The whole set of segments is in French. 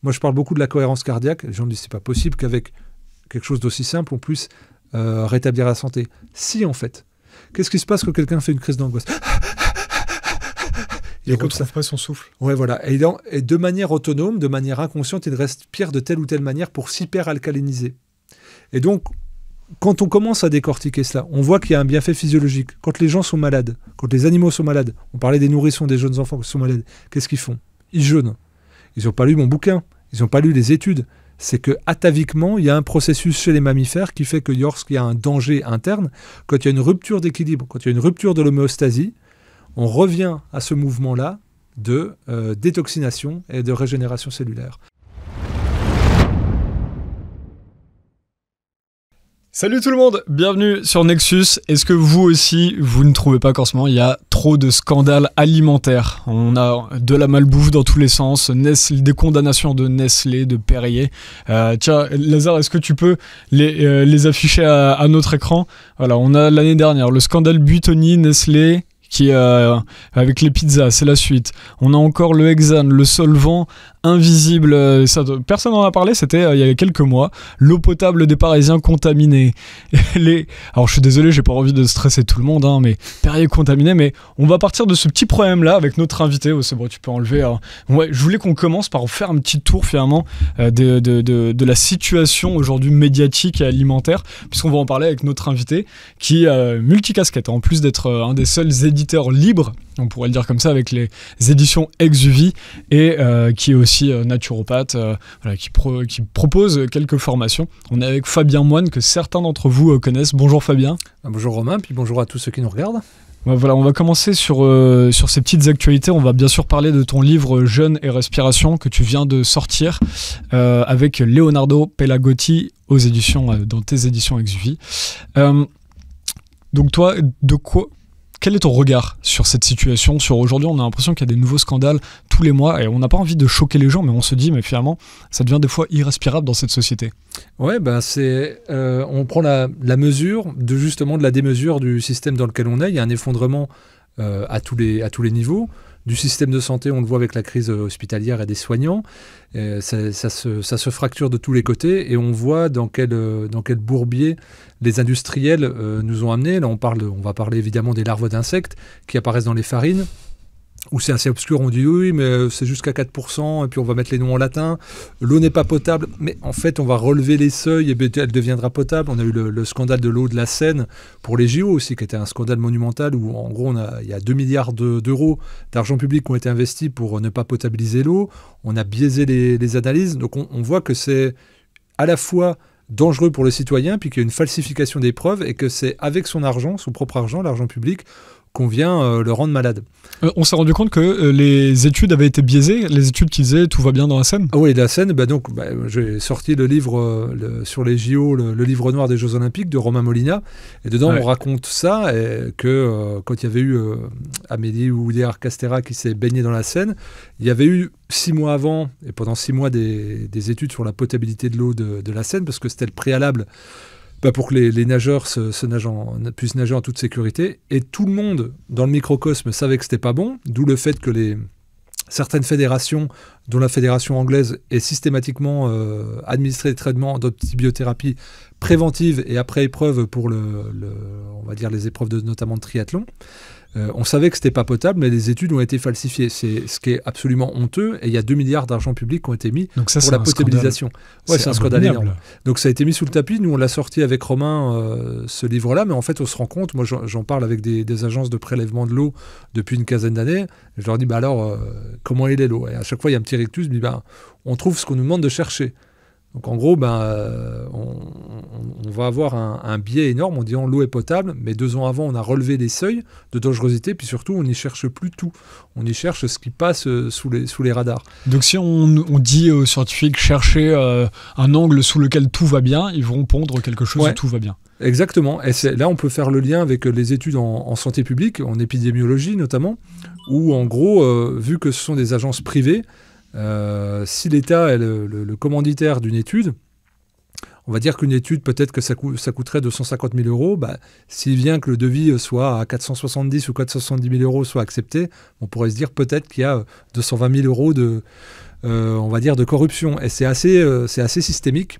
Moi, je parle beaucoup de la cohérence cardiaque. Les gens me disent c'est pas possible qu'avec quelque chose d'aussi simple, on puisse rétablir la santé. Si, en fait. Qu'est-ce qui se passe quand quelqu'un fait une crise d'angoisse? Il ne retrouve pas son souffle. Ouais, voilà. Et de manière autonome, de manière inconsciente, il respire de telle ou telle manière pour s'hyperalcaliniser. Et donc, quand on commence à décortiquer cela, on voit qu'il y a un bienfait physiologique. Quand les gens sont malades, quand les animaux sont malades, on parlait des nourrissons, des jeunes enfants qui sont malades, qu'est-ce qu'ils font? Ils jeûnent. Ils n'ont pas lu mon bouquin. Ils n'ont pas lu les études. C'est que ataviquement, il y a un processus chez les mammifères qui fait que lorsqu'il y a un danger interne, quand il y a une rupture d'équilibre, quand il y a une rupture de l'homéostasie, on revient à ce mouvement-là de détoxination et de régénération cellulaire. Salut tout le monde, bienvenue sur Nexus. Est-ce que vous aussi, vous ne trouvez pas qu'en ce moment, il y a trop de scandales alimentaires? On a de la malbouffe dans tous les sens, des condamnations de Nestlé, de Perrier. Tiens, Lazare, est-ce que tu peux les afficher à notre écran? Voilà, on a l'année dernière le scandale Buitoni, Nestlé, qui avec les pizzas, c'est la suite. On a encore le hexane, le solvant invisible, personne n'en a parlé, c'était il y a quelques mois. L'eau potable des Parisiens contaminée. Alors je suis désolé, j'ai pas envie de stresser tout le monde, hein, mais Perrier contaminé. Mais on va partir de ce petit problème-là avec notre invité. Oh, c'est bon, tu peux enlever. Ouais, je voulais qu'on commence par faire un petit tour finalement de la situation aujourd'hui médiatique et alimentaire, puisqu'on va en parler avec notre invité qui est multicasquette, en plus d'être un des seuls éditeurs libres, on pourrait le dire comme ça, avec les éditions Exuvie, et qui est aussi naturopathe, voilà, qui propose quelques formations. On est avec Fabien Moine, que certains d'entre vous connaissent. Bonjour Fabien. Bonjour Romain, puis bonjour à tous ceux qui nous regardent. Voilà, on va commencer sur ces petites actualités. On va bien sûr parler de ton livre Jeûne et Respiration que tu viens de sortir avec Leonardo Pelagotti dans tes éditions Exuvie. Donc toi, quel est ton regard sur cette situation? Sur aujourd'hui, on a l'impression qu'il y a des nouveaux scandales tous les mois et on n'a pas envie de choquer les gens, mais on se dit, mais finalement, ça devient des fois irrespirable dans cette société. Ouais, on prend la mesure de la démesure du système dans lequel on est. Il y a un effondrement à tous les niveaux. Du système de santé, on le voit avec la crise hospitalière et des soignants. Ça se fracture de tous les côtés et on voit dans quel bourbier les industriels nous ont amenés. Là, on va parler évidemment des larves d'insectes qui apparaissent dans les farines, où c'est assez obscur, on dit oui, mais c'est jusqu'à 4%, et puis on va mettre les noms en latin. L'eau n'est pas potable, mais en fait, on va relever les seuils, et bien, elle deviendra potable. On a eu le scandale de l'eau de la Seine pour les JO aussi, qui était un scandale monumental, où en gros, il y a 2 milliards d'euros d'argent public qui ont été investis pour ne pas potabiliser l'eau. On a biaisé les analyses, donc on voit que c'est à la fois dangereux pour le citoyen, puis qu'il y a une falsification des preuves, et que c'est avec son argent, son propre argent, l'argent public, qu'on vient le rendre malade. On s'est rendu compte que les études avaient été biaisées, les études qui disaient tout va bien dans la Seine. Ah oui, la Seine, j'ai sorti le livre sur les JO, le livre noir des Jeux Olympiques de Romain Molina, et dedans on raconte ça, que quand il y avait eu Amélie Oudéa-Castéra qui s'est baignée dans la Seine, il y avait eu 6 mois avant, et pendant 6 mois, des études sur la potabilité de l'eau de la Seine, parce que c'était le préalable pour que les nageurs puissent nager en toute sécurité. Et tout le monde dans le microcosme savait que c'était pas bon, d'où le fait que certaines fédérations, dont la fédération anglaise, ait systématiquement administré des traitements d'antibiothérapie préventive et après épreuve pour on va dire les épreuves notamment de triathlon. On savait que c'était pas potable, mais les études ont été falsifiées. C'est ce qui est absolument honteux. Et il y a 2 milliards d'argent public qui ont été mis pour la potabilisation. Ouais, c'est un scandale énorme. Donc ça a été mis sous le tapis. Nous, on l'a sorti avec Romain, ce livre-là. Mais en fait, on se rend compte, moi j'en parle avec des agences de prélèvement de l'eau depuis une quinzaine d'années. Je leur dis, comment est l'eau? Et à chaque fois, il y a un petit rictus. Je dis, on trouve ce qu'on nous demande de chercher. Donc en gros, on va avoir un biais énorme en disant l'eau est potable, mais 2 ans avant, on a relevé les seuils de dangerosité, puis surtout, on n'y cherche plus tout. On y cherche ce qui passe sous les radars. Donc si on dit aux scientifiques, cherchez un angle sous lequel tout va bien, ils vont pondre quelque chose où tout va bien. Exactement. Et là, on peut faire le lien avec les études en santé publique, en épidémiologie notamment, où en gros, vu que ce sont des agences privées, si l'État est le commanditaire d'une étude, on va dire qu'une étude, peut-être que ça coûterait 250 000 euros. S'il vient que le devis soit à 470 ou 470 000 euros soit accepté, on pourrait se dire peut-être qu'il y a 220 000 euros on va dire, de corruption. Et c'est assez systémique.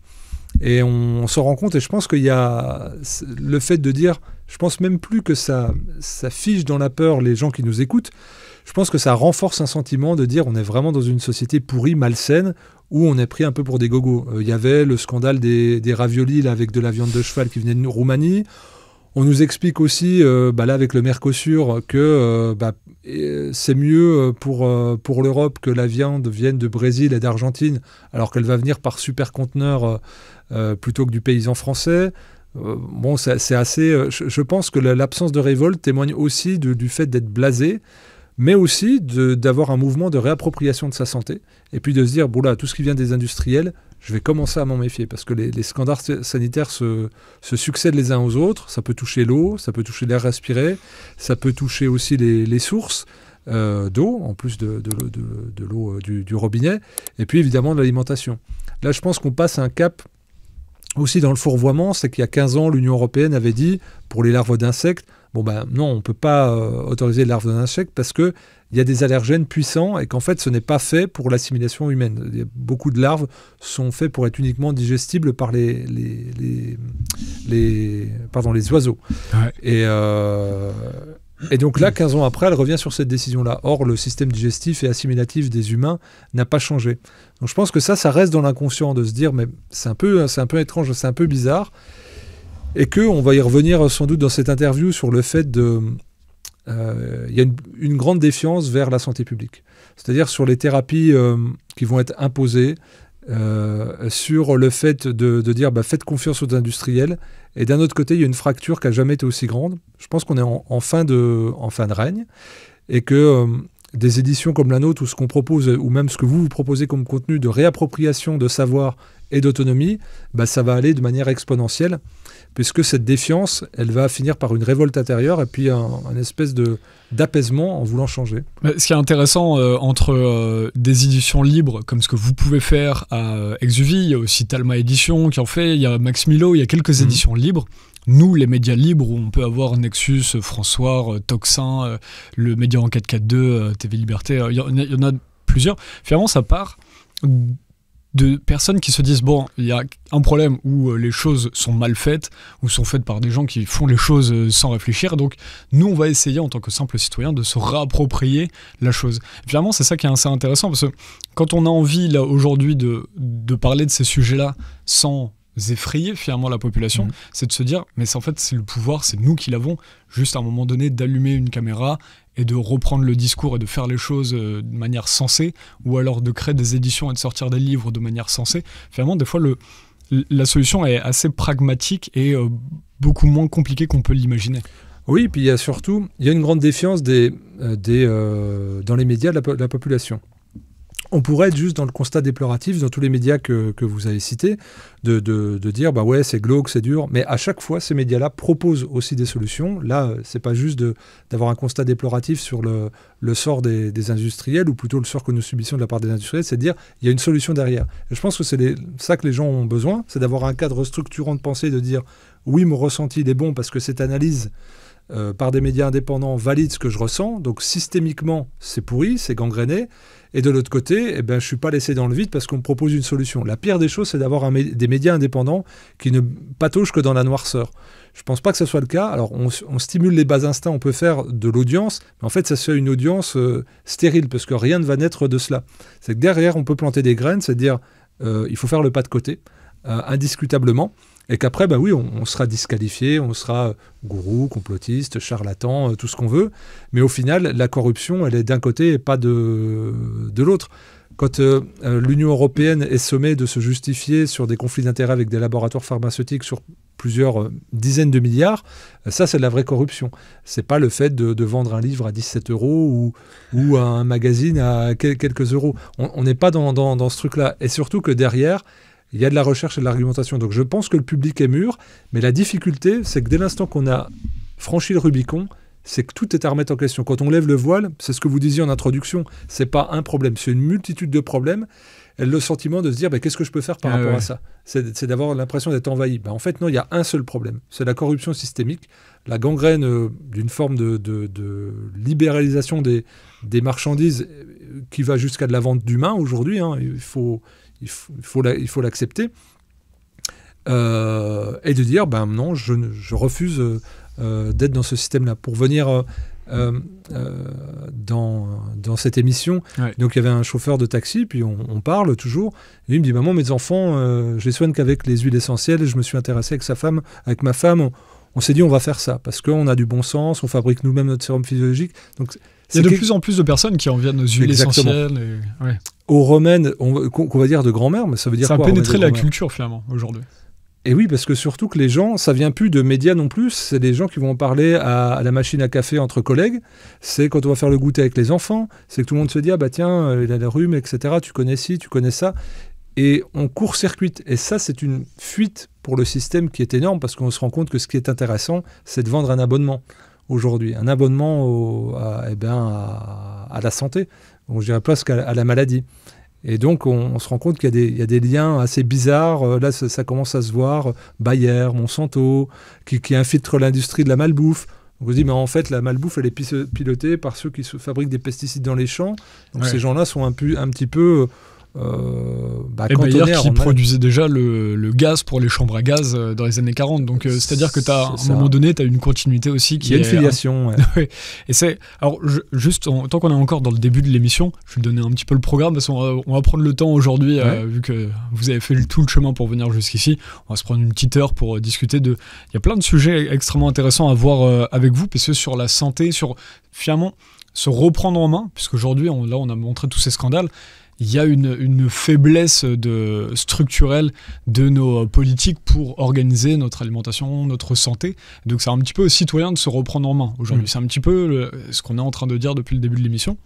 Et on se rend compte, et je pense qu'il y a le fait de dire, je pense même plus que ça fige dans la peur les gens qui nous écoutent, je pense que ça renforce un sentiment de dire on est vraiment dans une société pourrie, malsaine, où on est pris un peu pour des gogos. Il y avait le scandale des raviolis là, avec de la viande de cheval qui venait de Roumanie. On nous explique aussi, là, avec le Mercosur, que c'est mieux pour l'Europe que la viande vienne de Brésil et d'Argentine, alors qu'elle va venir par superconteneur plutôt que du paysan français. C'est assez... je pense que l'absence de révolte témoigne aussi du fait d'être blasé, mais aussi d'avoir un mouvement de réappropriation de sa santé, et puis de se dire, tout ce qui vient des industriels, je vais commencer à m'en méfier, parce que les scandales sanitaires se succèdent les uns aux autres. Ça peut toucher l'eau, ça peut toucher l'air respiré, ça peut toucher aussi les sources d'eau, en plus de l'eau du robinet, et puis évidemment de l'alimentation. Là, je pense qu'on passe un cap aussi dans le fourvoiement, c'est qu'il y a 15 ans, l'Union européenne avait dit, pour les larves d'insectes, non, on ne peut pas autoriser les larves d'insectes parce qu'il y a des allergènes puissants et qu'en fait, ce n'est pas fait pour l'assimilation humaine. Beaucoup de larves sont faites pour être uniquement digestibles par les oiseaux. Ouais. Et donc là, 15 ans après, elle revient sur cette décision-là. Or, le système digestif et assimilatif des humains n'a pas changé. Donc je pense que ça reste dans l'inconscient de se dire, mais c'est un peu étrange, c'est un peu bizarre. Et qu'on va y revenir sans doute dans cette interview sur le fait il y a une grande défiance vers la santé publique. C'est-à-dire sur les thérapies qui vont être imposées, sur le fait de dire faites confiance aux industriels. Et d'un autre côté, il y a une fracture qui n'a jamais été aussi grande. Je pense qu'on est en fin de règne. Et que des éditions comme la nôtre, ou ce qu'on propose, ou même ce que vous proposez comme contenu de réappropriation de savoir et d'autonomie, ça va aller de manière exponentielle, puisque cette défiance, elle va finir par une révolte intérieure et puis un espèce d'apaisement en voulant changer. Ce qui est intéressant entre des éditions libres, comme ce que vous pouvez faire à Exuvie, il y a aussi Talma Édition qui en fait, il y a Max Milo, il y a quelques éditions libres. Nous, les médias libres, où on peut avoir Nexus, François, Toxin, le Média Enquête 4.2, TV Liberté, il y en a plusieurs. Finalement, ça part de personnes qui se disent il y a un problème où les choses sont mal faites, ou sont faites par des gens qui font les choses sans réfléchir. Donc, nous, on va essayer, en tant que simple citoyen, de se réapproprier la chose. Et finalement, c'est ça qui est assez intéressant, parce que quand on a envie, là, aujourd'hui, de parler de ces sujets-là sans effrayer finalement la population, c'est de se dire mais en fait c'est le pouvoir, c'est nous qui l'avons, juste à un moment donné d'allumer une caméra et de reprendre le discours et de faire les choses de manière sensée, ou alors de créer des éditions et de sortir des livres de manière sensée. Finalement des fois la solution est assez pragmatique et beaucoup moins compliquée qu'on peut l'imaginer. Oui, puis il y a une grande défiance dans les médias de la population. On pourrait être juste dans le constat déploratif dans tous les médias que vous avez cités, de dire c'est glauque, c'est dur, mais à chaque fois ces médias-là proposent aussi des solutions. Là, c'est pas juste d'avoir un constat déploratif sur le sort des industriels, ou plutôt le sort que nous subissons de la part des industriels, c'est de dire il y a une solution derrière. Et je pense que c'est ça que les gens ont besoin, c'est d'avoir un cadre structurant de pensée, de dire oui, mon ressenti il est bon parce que cette analyse par des médias indépendants valide ce que je ressens, donc systémiquement c'est pourri, c'est gangréné, et de l'autre côté, je ne suis pas laissé dans le vide parce qu'on me propose une solution. La pire des choses, c'est d'avoir des médias indépendants qui ne pataugent que dans la noirceur. Je ne pense pas que ce soit le cas. Alors on stimule les bas instincts, on peut faire de l'audience, mais en fait ça se fait une audience stérile, parce que rien ne va naître de cela. C'est que derrière on peut planter des graines, c'est-à-dire il faut faire le pas de côté, indiscutablement. Et qu'après, on sera disqualifié, on sera gourou, complotiste, charlatan, tout ce qu'on veut. Mais au final, la corruption, elle est d'un côté et pas de l'autre. Quand l'Union européenne est sommée de se justifier sur des conflits d'intérêts avec des laboratoires pharmaceutiques sur plusieurs dizaines de milliards, ça, c'est de la vraie corruption. C'est pas le fait de vendre un livre à 17 € ou un magazine à quelques euros. On n'est pas dans ce truc-là. Et surtout que derrière, il y a de la recherche et de l'argumentation. Donc je pense que le public est mûr, mais la difficulté, c'est que dès l'instant qu'on a franchi le Rubicon, c'est que tout est à remettre en question. Quand on lève le voile, c'est ce que vous disiez en introduction, c'est pas un problème, c'est une multitude de problèmes. elle a le sentiment de se dire qu'est-ce que je peux faire par rapport à ça. C'est d'avoir l'impression d'être envahi. En fait, non, il y a un seul problème. C'est la corruption systémique, la gangrène d'une forme de libéralisation des marchandises qui va jusqu'à de la vente d'humains aujourd'hui. Hein. Il faut l'accepter. Et de dire, non, je refuse d'être dans ce système-là. Pour venir dans cette émission, donc il y avait un chauffeur de taxi, puis on parle toujours, et il me dit, maman, mes enfants, je les soigne qu'avec les huiles essentielles, et je me suis intéressé avec ma femme, on s'est dit, on va faire ça, parce qu'on a du bon sens, on fabrique nous-mêmes notre sérum physiologique. Donc, il y a de plus en plus de personnes qui en viennent aux huiles essentielles. Aux remèdes, qu'on va dire de grand-mère, mais ça veut dire quoi? Ça a pénétré la culture, finalement, aujourd'hui. Et oui, parce que surtout que les gens, ça vient plus de médias non plus, c'est des gens qui vont en parler à la machine à café entre collègues, c'est quand on va faire le goûter avec les enfants, c'est que tout le monde se dit, tiens, il a le rhume, etc., tu connais ci, tu connais ça, et on court-circuite. Et ça, c'est une fuite pour le système qui est énorme, parce qu'on se rend compte que ce qui est intéressant, c'est de vendre un abonnement aujourd'hui, un abonnement à la santé, je dirais presque à la maladie. Et donc, on se rend compte qu'il y a des liens assez bizarres. Là, ça commence à se voir. Bayer, Monsanto, qui infiltrent l'industrie de la malbouffe. Donc, on se dit, mais en fait, la malbouffe, elle est pilotée par ceux qui fabriquent des pesticides dans les champs. Donc, ces gens-là sont un petit peu... et Bayer qui produisait déjà le gaz pour les chambres à gaz dans les années 40. Donc, c'est-à-dire que à un moment donné, tu as une continuité aussi qui est... Il y a une filiation, Et c'est... Alors, tant qu'on est encore dans le début de l'émission, je vais donner un petit peu le programme, parce qu'on va prendre le temps aujourd'hui, vu que vous avez fait tout le chemin pour venir jusqu'ici. On va se prendre une petite heure pour discuter de... Il y a plein de sujets extrêmement intéressants à voir avec vous, parce que sur la santé, sur finalement se reprendre en main, puisqu'aujourd'hui, on a montré tous ces scandales. Il y a une faiblesse structurelle de nos politiques pour organiser notre alimentation, notre santé. Donc c'est un petit peu aux citoyens de se reprendre en main aujourd'hui. C'est un petit peu ce qu'on est en train de dire depuis le début de l'émission.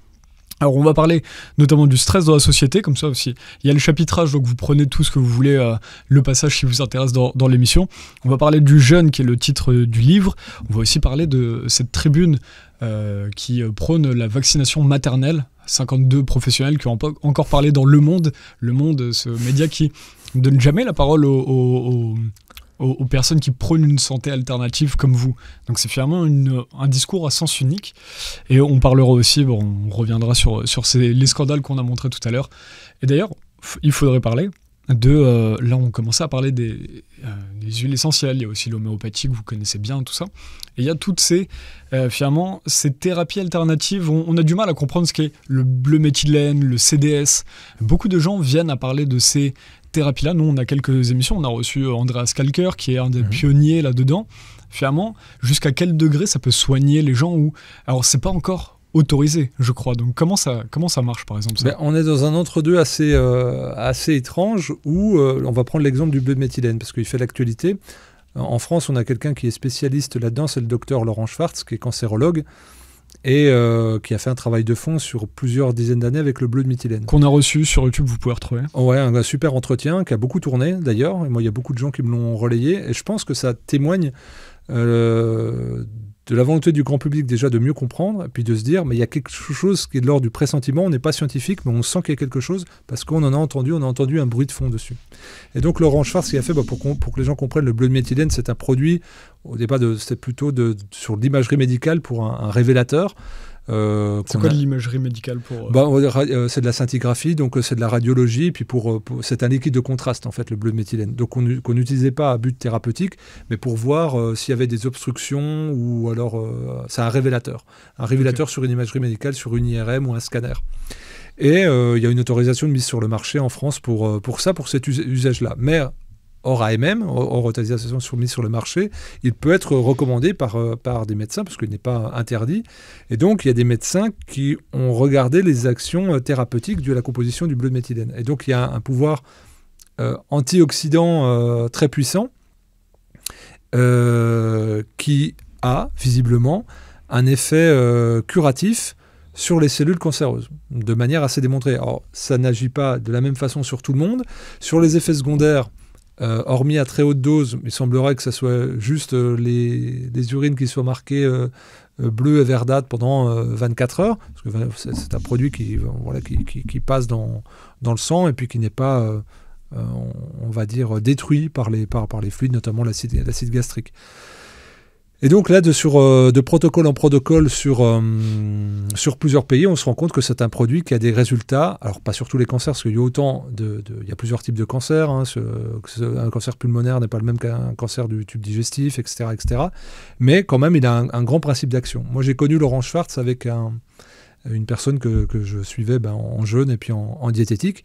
Alors on va parler notamment du stress dans la société, comme ça aussi. Il y a le chapitrage, donc vous prenez tout ce que vous voulez, le passage qui vous intéresse dans l'émission. On va parler du jeûne, qui est le titre du livre. On va aussi parler de cette tribune qui prône la vaccination maternelle. 52 professionnels qui ont encore parlé dans Le Monde, ce média qui ne donne jamais la parole aux personnes qui prônent une santé alternative comme vous. Donc c'est finalement un discours à sens unique. Et on parlera aussi, on reviendra sur les scandales qu'on a montrés tout à l'heure. Et d'ailleurs, il faudrait parler là on commençait à parler des huiles essentielles, il y a aussi l'homéopathie que vous connaissez bien, tout ça. Et il y a toutes finalement, ces thérapies alternatives, on a du mal à comprendre ce qu'est le bleu-méthylène, le CDS. Beaucoup de gens viennent à parler de ces thérapies-là. Nous, on a quelques émissions, on a reçu Andreas Kalker, qui est un des pionniers là-dedans. Finalement, jusqu'à quel degré ça peut soigner les gens Alors, c'est pas encore autorisé, je crois. Donc comment ça marche, par exemple ça on est dans un entre-deux assez étrange où on va prendre l'exemple du bleu-méthylène parce qu'il fait l'actualité. En France, on a quelqu'un qui est spécialiste là-dedans, c'est le docteur Laurent Schwartz, qui est cancérologue et qui a fait un travail de fond sur plusieurs dizaines d'années avec le bleu-méthylène. Qu'on a reçu sur YouTube, vous pouvez retrouver. Ouais, un super entretien qui a beaucoup tourné d'ailleurs. Et moi, il y a beaucoup de gens qui me l'ont relayé et je pense que ça témoigne de la volonté du grand public déjà de mieux comprendre, et puis de se dire, mais il y a quelque chose qui est de l'ordre du pressentiment, on n'est pas scientifique, mais on sent qu'il y a quelque chose, parce qu'on a entendu un bruit de fond dessus. Et donc Laurent Schwartz, ce qu'il a fait, pour que les gens comprennent, le bleu-méthylène, c'est un produit, au départ, c'était plutôt sur l'imagerie médicale pour un révélateur. C'est quoi de l'imagerie médicale pour c'est de la scintigraphie, donc c'est de la radiologie, puis c'est un liquide de contraste en fait, le bleu-méthylène. Donc on n'utilisait pas à but thérapeutique, mais pour voir s'il y avait des obstructions ou alors c'est un révélateur sur une imagerie médicale, sur une IRM ou un scanner. Et il y a une autorisation de mise sur le marché en France pour cet usage-là. Mais hors AMM, hors autorisation mise sur le marché, il peut être recommandé par des médecins, parce qu'il n'est pas interdit. Et donc, il y a des médecins qui ont regardé les actions thérapeutiques dues à la composition du bleu-méthylène. Et donc, il y a un pouvoir antioxydant très puissant qui a, visiblement, un effet curatif sur les cellules cancéreuses, de manière assez démontrée. Alors, ça n'agit pas de la même façon sur tout le monde. Sur les effets secondaires, hormis à très haute dose, il semblerait que ce soit juste les urines qui soient marquées bleu et verdâtre pendant 24 heures, parce que c'est un produit qui passe dans le sang et puis qui n'est pas, on va dire, détruit par les fluides, notamment l'acide gastrique. Et donc là, de protocole en protocole sur plusieurs pays, on se rend compte que c'est un produit qui a des résultats, alors pas sur tous les cancers, parce qu'il y a il y a plusieurs types de cancers, hein, un cancer pulmonaire n'est pas le même qu'un cancer du tube digestif, etc., etc. Mais quand même, il a un grand principe d'action. Moi, j'ai connu Laurent Schwartz avec une personne que je suivais en jeûne et puis en diététique,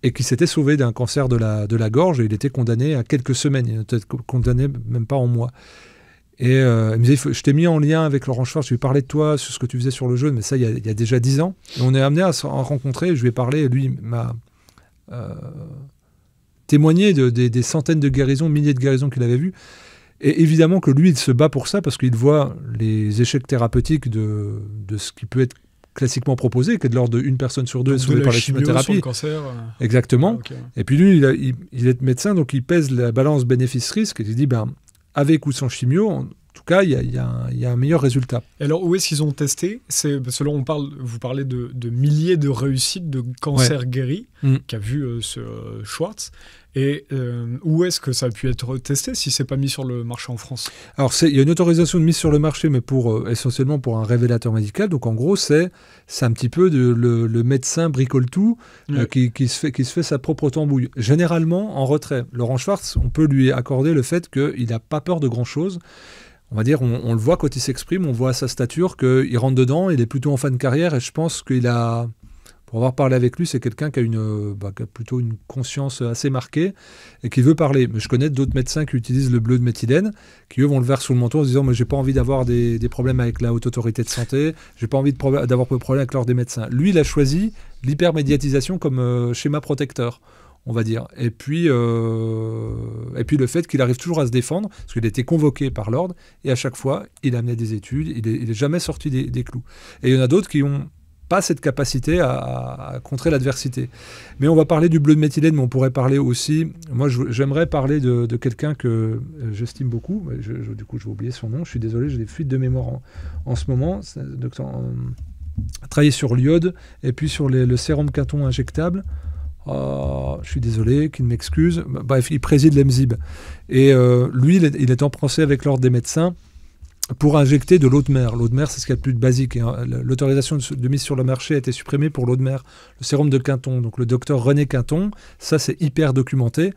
et qui s'était sauvé d'un cancer de la gorge, et il était condamné à quelques semaines, il n'était condamné même pas en mois. Et il me disait, je t'ai mis en lien avec Laurent Schwartz, je lui ai parlé de toi, sur ce que tu faisais sur le jeûne, mais ça, il y a déjà 10 ans. Et on est amené à se rencontrer, je lui ai parlé, et lui m'a témoigné des centaines de guérisons, milliers de guérisons qu'il avait vues. Et évidemment que lui, il se bat pour ça, parce qu'il voit les échecs thérapeutiques de ce qui peut être classiquement proposé, qui est de l'ordre d'une personne sur deux sauvée par la chimiothérapie. Sur le cancer, Exactement. Ah, okay. Et puis lui, il est médecin, donc il pèse la balance bénéfice-risque, et il dit, avec ou sans chimio, en tout cas, il y a un meilleur résultat. Et alors, où est-ce qu'ils ont testé ? Parce que là, vous parlez de milliers de réussites de cancers guéris, qu'a vu ce Schwartz. Et où est-ce que ça a pu être testé si c'est pas mis sur le marché en France ? Alors, il y a une autorisation de mise sur le marché, mais essentiellement pour un révélateur médical. Donc, en gros, c'est un petit peu le médecin bricole tout qui se fait sa propre tambouille. Généralement, en retrait. Laurent Schwartz, on peut lui accorder le fait qu'il n'a pas peur de grand-chose. On va dire, on le voit quand il s'exprime, on voit à sa stature qu'il rentre dedans, il est plutôt en fin de carrière, et je pense qu'il a... Pour avoir parlé avec lui, c'est quelqu'un qui a plutôt une conscience assez marquée et qui veut parler. Mais je connais d'autres médecins qui utilisent le bleu de méthylène, qui eux vont le vers sous le manteau en se disant « j'ai pas envie d'avoir des problèmes avec la haute autorité de santé, j'ai pas envie d'avoir de problèmes avec l'ordre des médecins ». Lui, il a choisi l'hypermédiatisation comme schéma protecteur, on va dire. Et puis le fait qu'il arrive toujours à se défendre, parce qu'il a été convoqué par l'ordre, et à chaque fois, il amenait des études, il est jamais sorti des clous. Et il y en a d'autres qui ont pas cette capacité à contrer l'adversité. Mais on va parler du bleu de méthylène, mais on pourrait parler aussi... Moi, j'aimerais parler de quelqu'un que j'estime beaucoup. Du coup, je vais oublier son nom. Je suis désolé, j'ai des fuites de mémoire en ce moment. Travailler sur l'iode et puis sur le sérum Quinton injectable. Je suis désolé, qu'il m'excuse. Bref, il préside l'EMSIB. Et lui, il est en procès avec l'ordre des médecins pour injecter de l'eau de mer. L'eau de mer, c'est ce qu'il y a de plus basique. Et l'autorisation de mise sur le marché a été supprimée pour l'eau de mer. Le sérum de Quinton, donc le docteur René Quinton, ça c'est hyper documenté,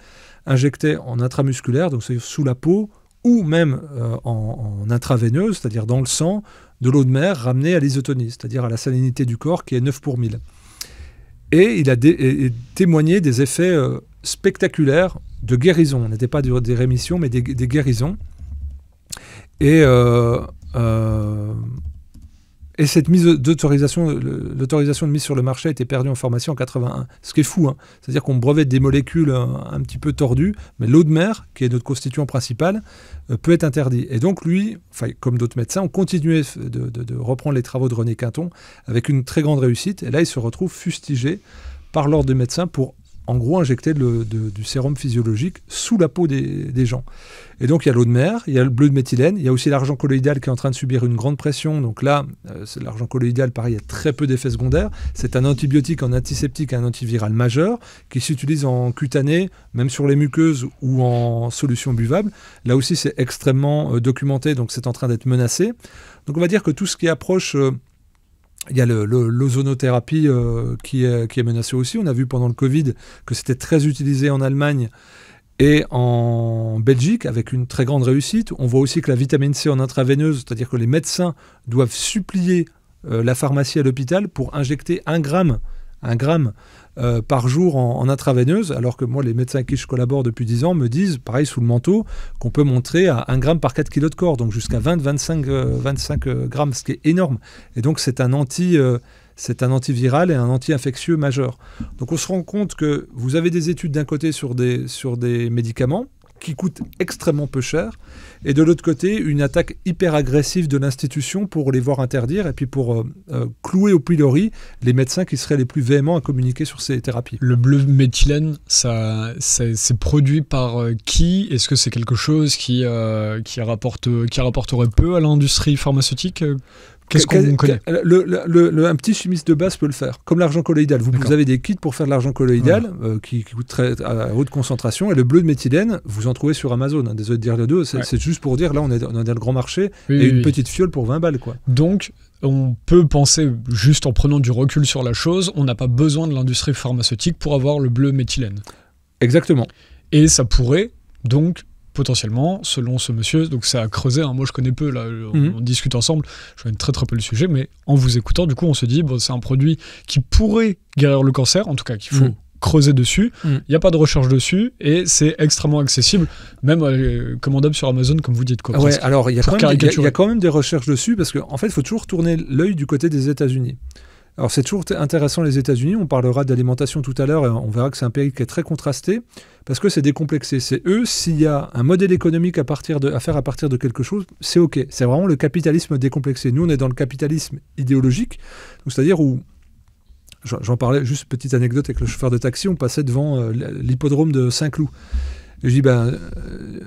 injecté en intramusculaire, donc c'est sous la peau, ou même en intraveineuse, c'est-à-dire dans le sang, de l'eau de mer ramenée à l'isotonie, c'est-à-dire à la salinité du corps qui est 9 pour 1000. Et il a témoigné des effets spectaculaires de guérison. Ce n'était pas des rémissions, mais des guérisons. Et cette l'autorisation de mise sur le marché a été perdue en pharmacie en 81. Ce qui est fou, hein. C'est-à-dire qu'on brevette des molécules un petit peu tordues, mais l'eau de mer, qui est notre constituant principal, peut être interdit. Et donc lui, comme d'autres médecins, ont continué de reprendre les travaux de René Quinton avec une très grande réussite. Et là, il se retrouve fustigé par l'ordre des médecins pour en gros injecter du sérum physiologique sous la peau des gens. Et donc il y a l'eau de mer, il y a le bleu de méthylène, il y a aussi l'argent colloïdal qui est en train de subir une grande pression. Donc là, l'argent colloïdal, pareil, il y a très peu d'effets secondaires. C'est un antibiotique, un antiseptique, un antiviral majeur qui s'utilise en cutané, même sur les muqueuses ou en solution buvable. Là aussi, c'est extrêmement documenté, donc c'est en train d'être menacé. Donc on va dire que tout ce qui approche... il y a l'ozonothérapie qui est menacée aussi. On a vu pendant le Covid que c'était très utilisé en Allemagne et en Belgique avec une très grande réussite. On voit aussi que la vitamine C en intraveineuse, c'est-à-dire que les médecins doivent supplier la pharmacie à l'hôpital pour injecter 1 gramme par jour en intraveineuse, alors que moi, les médecins avec qui je collabore depuis 10 ans me disent, pareil sous le manteau, qu'on peut montrer à 1 gramme par 4 kg de corps, donc jusqu'à 25 grammes, ce qui est énorme. Et donc, c'est un antiviral et un anti-infectieux majeur. Donc, on se rend compte que vous avez des études d'un côté sur des médicaments qui coûtent extrêmement peu cher, et de l'autre côté, une attaque hyper agressive de l'institution pour les voir interdire, et puis pour clouer au pilori les médecins qui seraient les plus véhéments à communiquer sur ces thérapies. Le bleu méthylène, c'est produit par qui? Est-ce que c'est quelque chose qui rapporterait peu à l'industrie pharmaceutique? Qu'est-ce qu'on connaît? Un petit chimiste de base peut le faire, comme l'argent colloïdal. Vous avez des kits pour faire de l'argent colloïdal qui coûtent très à haute concentration, et le bleu de méthylène, vous en trouvez sur Amazon. Hein. Désolé de dire les deux, c'est juste pour dire, là on est dans le grand marché, et une petite fiole pour 20 balles. Quoi. Donc, on peut penser, juste en prenant du recul sur la chose, on n'a pas besoin de l'industrie pharmaceutique pour avoir le bleu méthylène. Exactement. Et ça pourrait donc potentiellement, selon ce monsieur, donc c'est à creuser, hein, moi je connais peu, là, on discute ensemble, je connais très très peu le sujet, mais en vous écoutant, du coup on se dit, bon, c'est un produit qui pourrait guérir le cancer, en tout cas qu'il faut creuser dessus, il n'y a pas de recherche dessus, et c'est extrêmement accessible, même commandable sur Amazon, comme vous dites. Quoi, ouais, alors il y a quand même des recherches dessus, parce qu'en fait il faut toujours tourner l'œil du côté des États-Unis. Alors c'est toujours intéressant les États-Unis, on parlera d'alimentation tout à l'heure et on verra que c'est un pays qui est très contrasté parce que c'est décomplexé. C'est eux, s'il y a un modèle économique à faire à partir de quelque chose, c'est ok. C'est vraiment le capitalisme décomplexé. Nous on est dans le capitalisme idéologique, c'est-à-dire où, j'en parlais, juste petite anecdote avec le chauffeur de taxi, on passait devant l'hippodrome de Saint-Cloud. Et je dis,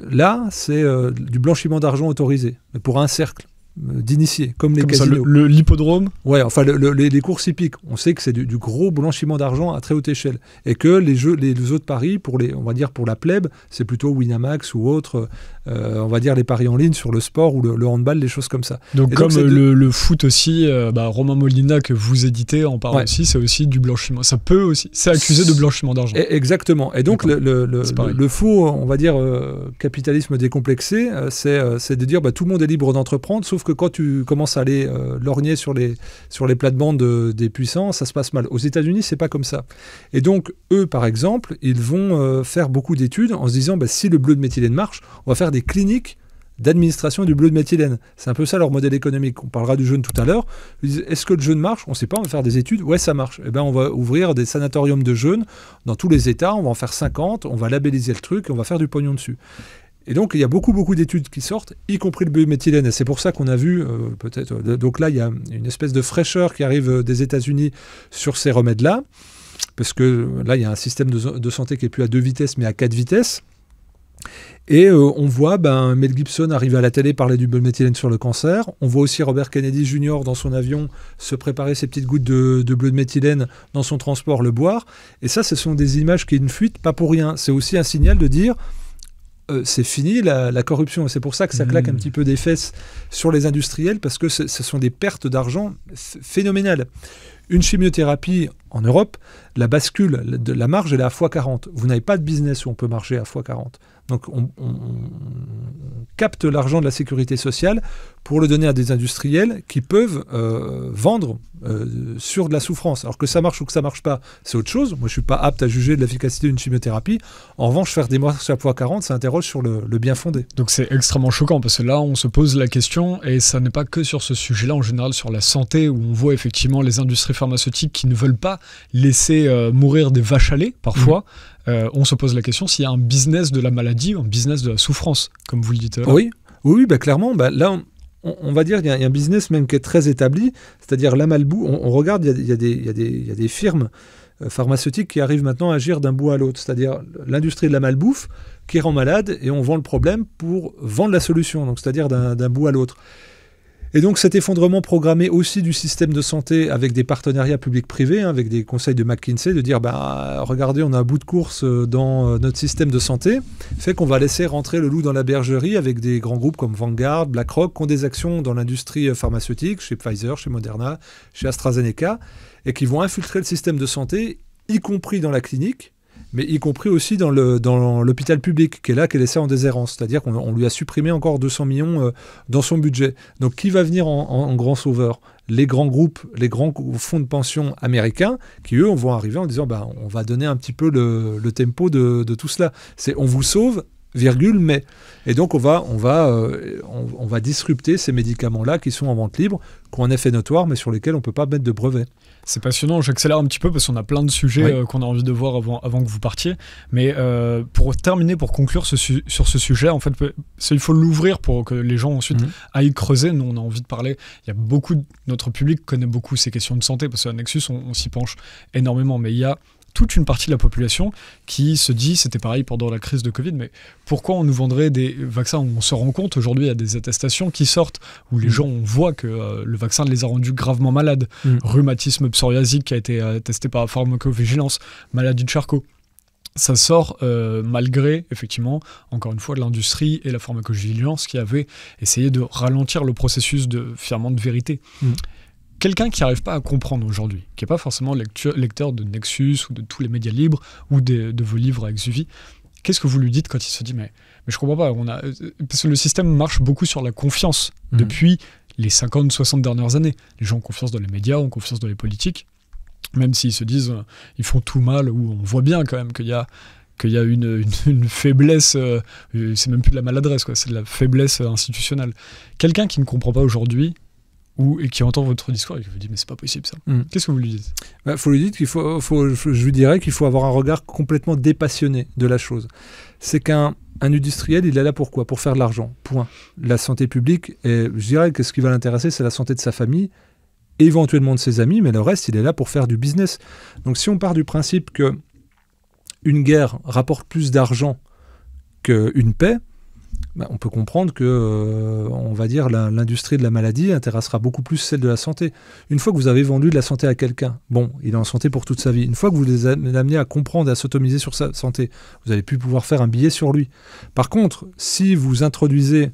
là c'est du blanchiment d'argent autorisé, mais pour un cercle d'initiés, comme les casinos. L'hippodrome. Ouais, enfin les courses hippiques. On sait que c'est du gros blanchiment d'argent à très haute échelle, et que les autres paris on va dire pour la plèbe, c'est plutôt Winamax ou autre. On va dire les paris en ligne sur le sport ou le handball, des choses comme ça. Donc le foot aussi, Romain Molina que vous éditez en parle aussi, c'est aussi du blanchiment. Ça peut aussi, c'est accusé de blanchiment d'argent. Exactement. Et donc le faux, on va dire capitalisme décomplexé, c'est de dire tout le monde est libre d'entreprendre, sauf que quand tu commences à aller lorgner sur les plates-bandes des puissants, ça se passe mal. Aux États-Unis, c'est pas comme ça. Et donc, eux, par exemple, ils vont faire beaucoup d'études en se disant, si le bleu de méthylène marche, on va faire des cliniques d'administration du bleu de méthylène. C'est un peu ça leur modèle économique. On parlera du jeûne tout à l'heure. Ils disent, est-ce que le jeûne marche? On ne sait pas, on va faire des études. Ouais, ça marche. On va ouvrir des sanatoriums de jeûne dans tous les États. On va en faire 50. On va labelliser le truc et on va faire du pognon dessus. Et donc, il y a beaucoup d'études qui sortent, y compris le biométhylène. Et c'est pour ça qu'on a vu, donc là, il y a une espèce de fraîcheur qui arrive des États-Unis sur ces remèdes-là. Parce que là, il y a un système de santé qui n'est plus à 2 vitesses, mais à 4 vitesses. Et on voit Mel Gibson arriver à la télé parler du biométhylène sur le cancer. On voit aussi Robert Kennedy Jr. dans son avion se préparer ses petites gouttes de bleu de méthylène dans son transport, le boire. Et ça, ce sont des images qui ne fuitent pas pour rien. C'est aussi un signal de dire... c'est fini la corruption. C'est pour ça que ça claque un petit peu des fesses sur les industriels, parce que ce sont des pertes d'argent phénoménales. Une chimiothérapie en Europe, la bascule de la marge, elle est à x40. Vous n'avez pas de business où on peut marger à x40. Donc on capte l'argent de la sécurité sociale pour le donner à des industriels qui peuvent vendre sur de la souffrance. Alors que ça marche ou que ça marche pas, c'est autre chose. Moi, je suis pas apte à juger de l'efficacité d'une chimiothérapie. En revanche, faire des marges à x40, ça interroge sur le bien fondé. Donc c'est extrêmement choquant, parce que là, on se pose la question, et ça n'est pas que sur ce sujet-là, en général sur la santé, où on voit effectivement les industries pharmaceutiques qui ne veulent pas laisser mourir des vaches à lait, parfois. On se pose la question s'il y a un business de la maladie, un business de la souffrance, comme vous le dites. Oui, clairement. Là, on va dire qu'il y a un business même qui est très établi, c'est-à-dire la malbouffe. On regarde, il y a des firmes pharmaceutiques qui arrivent maintenant à agir d'un bout à l'autre, c'est-à-dire l'industrie de la malbouffe qui rend malade, et on vend le problème pour vendre la solution, donc c'est-à-dire d'un bout à l'autre. Et donc cet effondrement programmé aussi du système de santé avec des partenariats publics-privés, avec des conseils de McKinsey, de dire regardez, on a un bout de course dans notre système de santé, fait qu'on va laisser rentrer le loup dans la bergerie avec des grands groupes comme Vanguard, BlackRock, qui ont des actions dans l'industrie pharmaceutique, chez Pfizer, chez Moderna, chez AstraZeneca, et qui vont infiltrer le système de santé, y compris dans la clinique, mais y compris aussi dans l'hôpital public, qui est là, qui est laissé en déshérence. C'est-à-dire qu'on lui a supprimé encore 200 millions dans son budget. Donc qui va venir en grand sauveur? Les grands groupes, les grands fonds de pension américains, qui eux vont arriver en disant on va donner un petit peu le tempo de tout cela. C'est on vous sauve, virgule, mais. Et donc, on va disrupter ces médicaments-là qui sont en vente libre, qui ont un effet notoire, mais sur lesquels on ne peut pas mettre de brevet. C'est passionnant, j'accélère un petit peu parce qu'on a plein de sujets qu'on a envie de voir avant que vous partiez. Mais pour terminer, pour conclure sur ce sujet, en fait, il faut l'ouvrir pour que les gens ensuite aillent creuser. Nous, on a envie de parler. Il y a notre public connaît beaucoup ces questions de santé parce qu'à Nexus, on s'y penche énormément. Mais il y a toute une partie de la population qui se dit, c'était pareil pendant la crise de Covid, mais pourquoi on nous vendrait des vaccins où on se rend compte, aujourd'hui il y a des attestations qui sortent, où les gens, on voit que le vaccin les a rendus gravement malades, rhumatisme psoriasique qui a été testé par pharmacovigilance, maladie de Charcot. Ça sort malgré, effectivement, encore une fois, l'industrie et la pharmacovigilance qui avaient essayé de ralentir le processus de vérité. Quelqu'un qui n'arrive pas à comprendre aujourd'hui, qui n'est pas forcément lecteur de Nexus ou de tous les médias libres ou de vos livres avec Zuvi, qu'est-ce que vous lui dites quand il se dit mais je comprends pas, parce que le système marche beaucoup sur la confiance depuis les 50-60 dernières années. Les gens ont confiance dans les médias, ont confiance dans les politiques, même s'ils se disent ils font tout mal, ou on voit bien quand même qu'il y a une faiblesse, c'est même plus de la maladresse, c'est de la faiblesse institutionnelle. Quelqu'un qui ne comprend pas aujourd'hui, et qui entend votre discours et qui vous dit mais c'est pas possible ça. Qu'est-ce que vous lui dites? Faut lui dire je lui dirais qu'il faut avoir un regard complètement dépassionné de la chose. C'est qu'un industriel, il est là pour quoi? Pour faire de l'argent, point. La santé publique, et je dirais que ce qui va l'intéresser, c'est la santé de sa famille, éventuellement de ses amis, mais le reste, il est là pour faire du business. Donc si on part du principe que une guerre rapporte plus d'argent qu'une paix, on peut comprendre que, on va dire, l'industrie de la maladie intéressera beaucoup plus celle de la santé. Une fois que vous avez vendu de la santé à quelqu'un, il est en santé pour toute sa vie. Une fois que vous les amenez à comprendre et à s'autonomiser sur sa santé, vous allez plus pouvoir faire un billet sur lui. Par contre, si vous introduisez,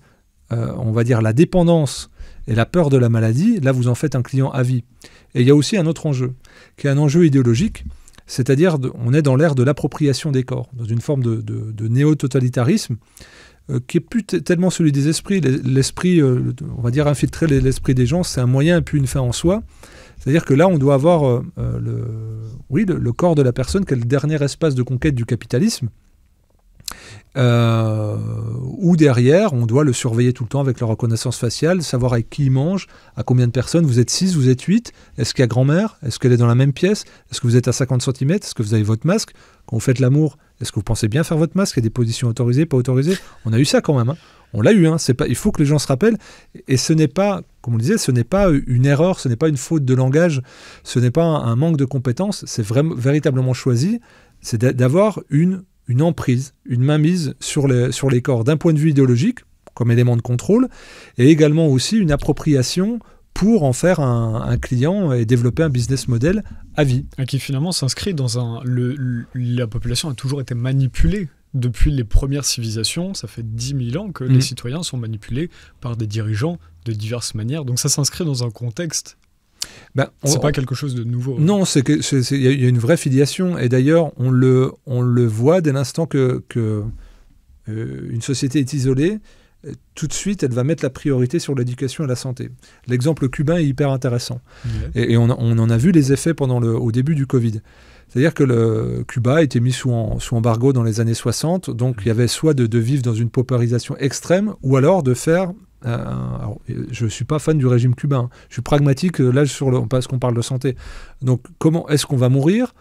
on va dire, la dépendance et la peur de la maladie, là, vous en faites un client à vie. Et il y a aussi un autre enjeu, qui est un enjeu idéologique, c'est-à-dire on est dans l'ère de l'appropriation des corps, dans une forme de néo-totalitarisme, qui n'est plus tellement celui des esprits. L'esprit, on va dire infiltrer l'esprit des gens, c'est un moyen et puis une fin en soi. C'est-à-dire que là, on doit avoir le corps de la personne, qui est le dernier espace de conquête du capitalisme, où derrière, on doit le surveiller tout le temps avec la reconnaissance faciale, savoir avec qui il mange, à combien de personnes, vous êtes 6, vous êtes 8, est-ce qu'il y a grand-mère, est-ce qu'elle est dans la même pièce, est-ce que vous êtes à 50 cm, est-ce que vous avez votre masque, quand vous faites l'amour, est-ce que vous pensez bien faire votre masque, il y a des positions autorisées, pas autorisées, on a eu ça quand même, on l'a eu, il faut que les gens se rappellent, et ce n'est pas, comme on le disait, ce n'est pas une erreur, ce n'est pas une faute de langage, ce n'est pas un manque de compétences, c'est véritablement choisi, c'est d'avoir une emprise, une mainmise sur les corps d'un point de vue idéologique, comme élément de contrôle, et également aussi une appropriation pour en faire un client et développer un business model à vie. Et qui finalement s'inscrit dans la population a toujours été manipulée. Depuis les premières civilisations, ça fait 10 000 ans que les citoyens sont manipulés par des dirigeants de diverses manières. Donc ça s'inscrit dans un contexte. C'est pas quelque chose de nouveau. Non, il y a une vraie filiation. Et d'ailleurs, on le voit dès l'instant que une société est isolée, tout de suite, elle va mettre la priorité sur l'éducation et la santé. L'exemple cubain est hyper intéressant. Et on en a vu les effets au début du Covid. C'est-à-dire que le Cuba a été mis sous embargo dans les années 60, donc il y avait soit de vivre dans une paupérisation extrême, ou alors de faire... alors, je ne suis pas fan du régime cubain, je suis pragmatique là parce qu'on parle de santé. Donc comment est-ce qu'on va mourir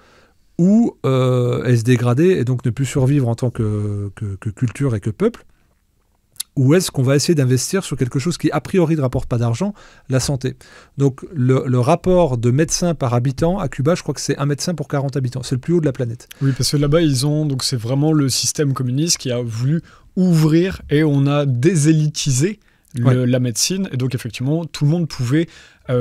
ou est-ce dégrader et donc ne plus survivre en tant que culture et que peuple, ou est-ce qu'on va essayer d'investir sur quelque chose qui a priori ne rapporte pas d'argent, la santé. Donc le rapport de médecins par habitant à Cuba, je crois que c'est 1 médecin pour 40 habitants, c'est le plus haut de la planète. Oui, parce que là-bas donc c'est vraiment le système communiste qui a voulu ouvrir et on a désélitisé la médecine, et donc effectivement tout le monde pouvait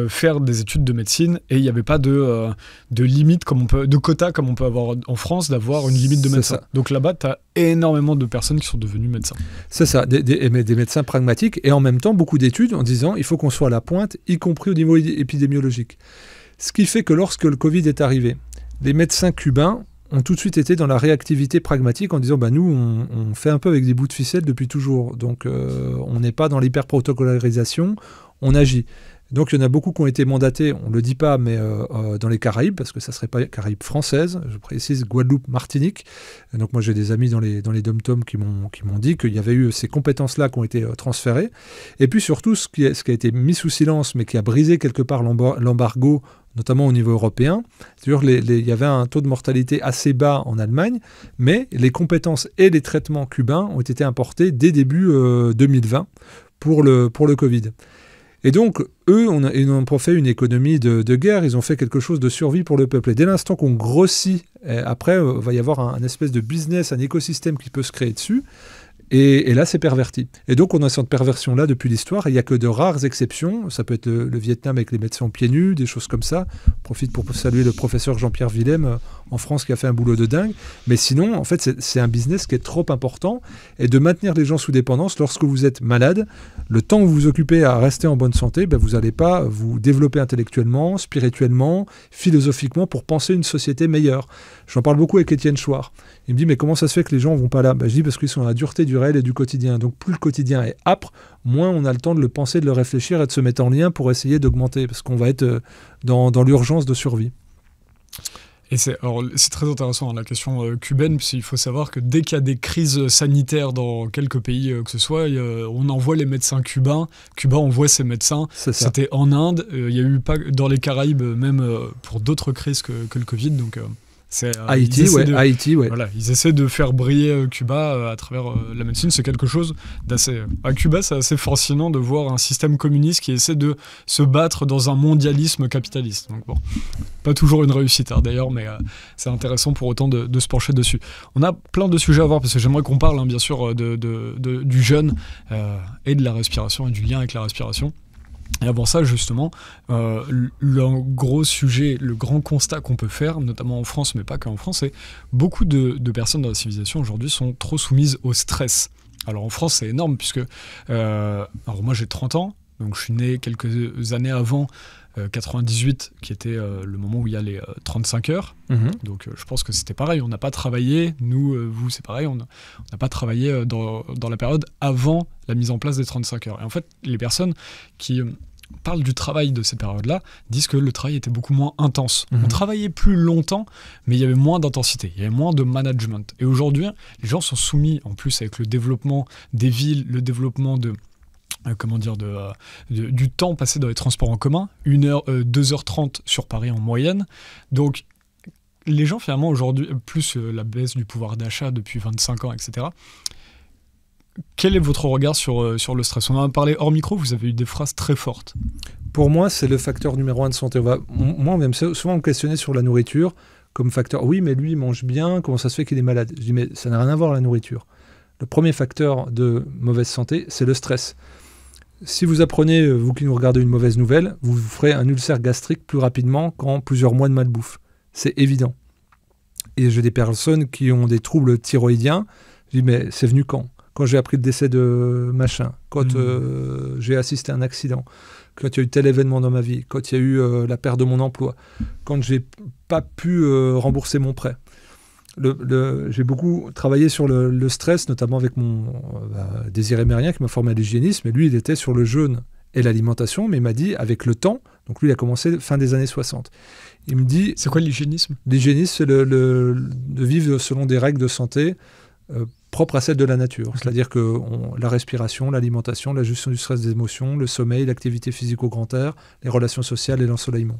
faire des études de médecine et il n'y avait pas de limite de quota comme on peut avoir en France, d'avoir une limite de médecins. Donc là-bas tu as énormément de personnes qui sont devenues médecins. C'est ça, des médecins pragmatiques et en même temps beaucoup d'études en disant il faut qu'on soit à la pointe, y compris au niveau épidémiologique. Ce qui fait que lorsque le Covid est arrivé, les médecins cubains ont tout de suite été dans la réactivité pragmatique en disant nous on fait un peu avec des bouts de ficelle depuis toujours, donc on n'est pas dans l'hyper-protocolarisation, on agit. Donc il y en a beaucoup qui ont été mandatés, on ne le dit pas, mais dans les Caraïbes, parce que ça ne serait pas Caraïbes françaises, je précise Guadeloupe, Martinique. Et donc moi j'ai des amis dans les dom-toms qui m'ont dit qu'il y avait eu ces compétences-là qui ont été transférées. Et puis surtout, ce qui a été mis sous silence, mais qui a brisé quelque part l'embargo, notamment au niveau européen, c'est-à-dire il y avait un taux de mortalité assez bas en Allemagne, mais les compétences et les traitements cubains ont été importés dès début 2020 pour le Covid. Et donc, eux, ils n'ont pas fait une économie de guerre, ils ont fait quelque chose de survie pour le peuple. Et dès l'instant qu'on grossit, après, il va y avoir un espèce de business, un écosystème qui peut se créer dessus. Et là, c'est perverti. Et donc, on a cette perversion-là depuis l'histoire. Il n'y a que de rares exceptions. Ça peut être le Vietnam avec les médecins pieds nus, des choses comme ça. Je profite pour saluer le professeur Jean-Pierre Willem en France qui a fait un boulot de dingue. Mais sinon, en fait, c'est un business qui est trop important. Et de maintenir les gens sous dépendance, lorsque vous êtes malade, le temps que vous vous occupez à rester en bonne santé, vous n'allez pas vous développer intellectuellement, spirituellement, philosophiquement pour penser une société meilleure. J'en parle beaucoup avec Étienne Chouard. Il me dit, mais comment ça se fait que les gens ne vont pas là ? Je dis, parce qu'ils sont à la dureté du réel et du quotidien. Donc plus le quotidien est âpre, moins on a le temps de le penser, de le réfléchir et de se mettre en lien pour essayer d'augmenter, parce qu'on va être dans l'urgence de survie. Et c'est très intéressant, la question cubaine, puisqu'il faut savoir que dès qu'il y a des crises sanitaires dans quelques pays que ce soit, on envoie les médecins cubains. Cuba envoie ses médecins. C'était en Inde. Il y a eu pas dans les Caraïbes, même pour d'autres crises que le Covid. Donc, Haïti, ouais. Voilà, ils essaient de faire briller Cuba à travers la médecine. C'est quelque chose d'assez... À Cuba, c'est assez fascinant de voir un système communiste qui essaie de se battre dans un mondialisme capitaliste. Donc bon, pas toujours une réussite d'ailleurs, mais c'est intéressant pour autant de se pencher dessus. On a plein de sujets à voir, parce que j'aimerais qu'on parle bien sûr du jeûne et de la respiration et du lien avec la respiration. Et avant ça, justement, le gros sujet, le grand constat qu'on peut faire, notamment en France, mais pas qu'en France, c'est beaucoup de personnes dans la civilisation aujourd'hui sont trop soumises au stress. Alors en France, c'est énorme, puisque... alors moi, j'ai 30 ans, donc je suis né quelques années avant 98, qui était le moment où il y a les 35 heures. Donc je pense que c'était pareil, on n'a pas travaillé, nous, vous, c'est pareil, on n'a pas travaillé dans la période avant la mise en place des 35 heures. Et en fait, les personnes qui parlent du travail de cette période-là disent que le travail était beaucoup moins intense. On travaillait plus longtemps, mais il y avait moins d'intensité, il y avait moins de management. Et aujourd'hui, les gens sont soumis, en plus avec le développement des villes, le développement du temps passé dans les transports en commun, 2h30 sur Paris en moyenne. Donc, les gens, finalement, aujourd'hui, plus la baisse du pouvoir d'achat depuis 25 ans, etc. Quel est votre regard sur le stress ? On en a parlé hors micro, vous avez eu des phrases très fortes. Pour moi, c'est le facteur numéro 1 de santé. Moi, on va souvent me questionner sur la nourriture comme facteur. Oui, mais lui, il mange bien, comment ça se fait qu'il est malade ? Je dis, mais ça n'a rien à voir, la nourriture. Le premier facteur de mauvaise santé, c'est le stress. Si vous apprenez, vous qui nous regardez, une mauvaise nouvelle, vous ferez un ulcère gastrique plus rapidement qu'en plusieurs mois de malbouffe. C'est évident. Et j'ai des personnes qui ont des troubles thyroïdiens. Je dis, mais c'est venu quand ? Quand j'ai appris le décès de machin, quand j'ai assisté à un accident, quand il y a eu tel événement dans ma vie, quand il y a eu la perte de mon emploi, quand j'ai pas pu rembourser mon prêt. J'ai beaucoup travaillé sur le stress, notamment avec mon Désiré Mérien qui m'a formé à l'hygiénisme, et lui il était sur le jeûne et l'alimentation, mais il m'a dit avec le temps, donc lui il a commencé fin des années 60. Il me dit... C'est quoi l'hygiénisme ? L'hygiénisme, c'est de vivre selon des règles de santé propres à celles de la nature. Okay. C'est-à-dire que la respiration, l'alimentation, la gestion du stress des émotions, le sommeil, l'activité physique au grand air, les relations sociales et l'ensoleillement.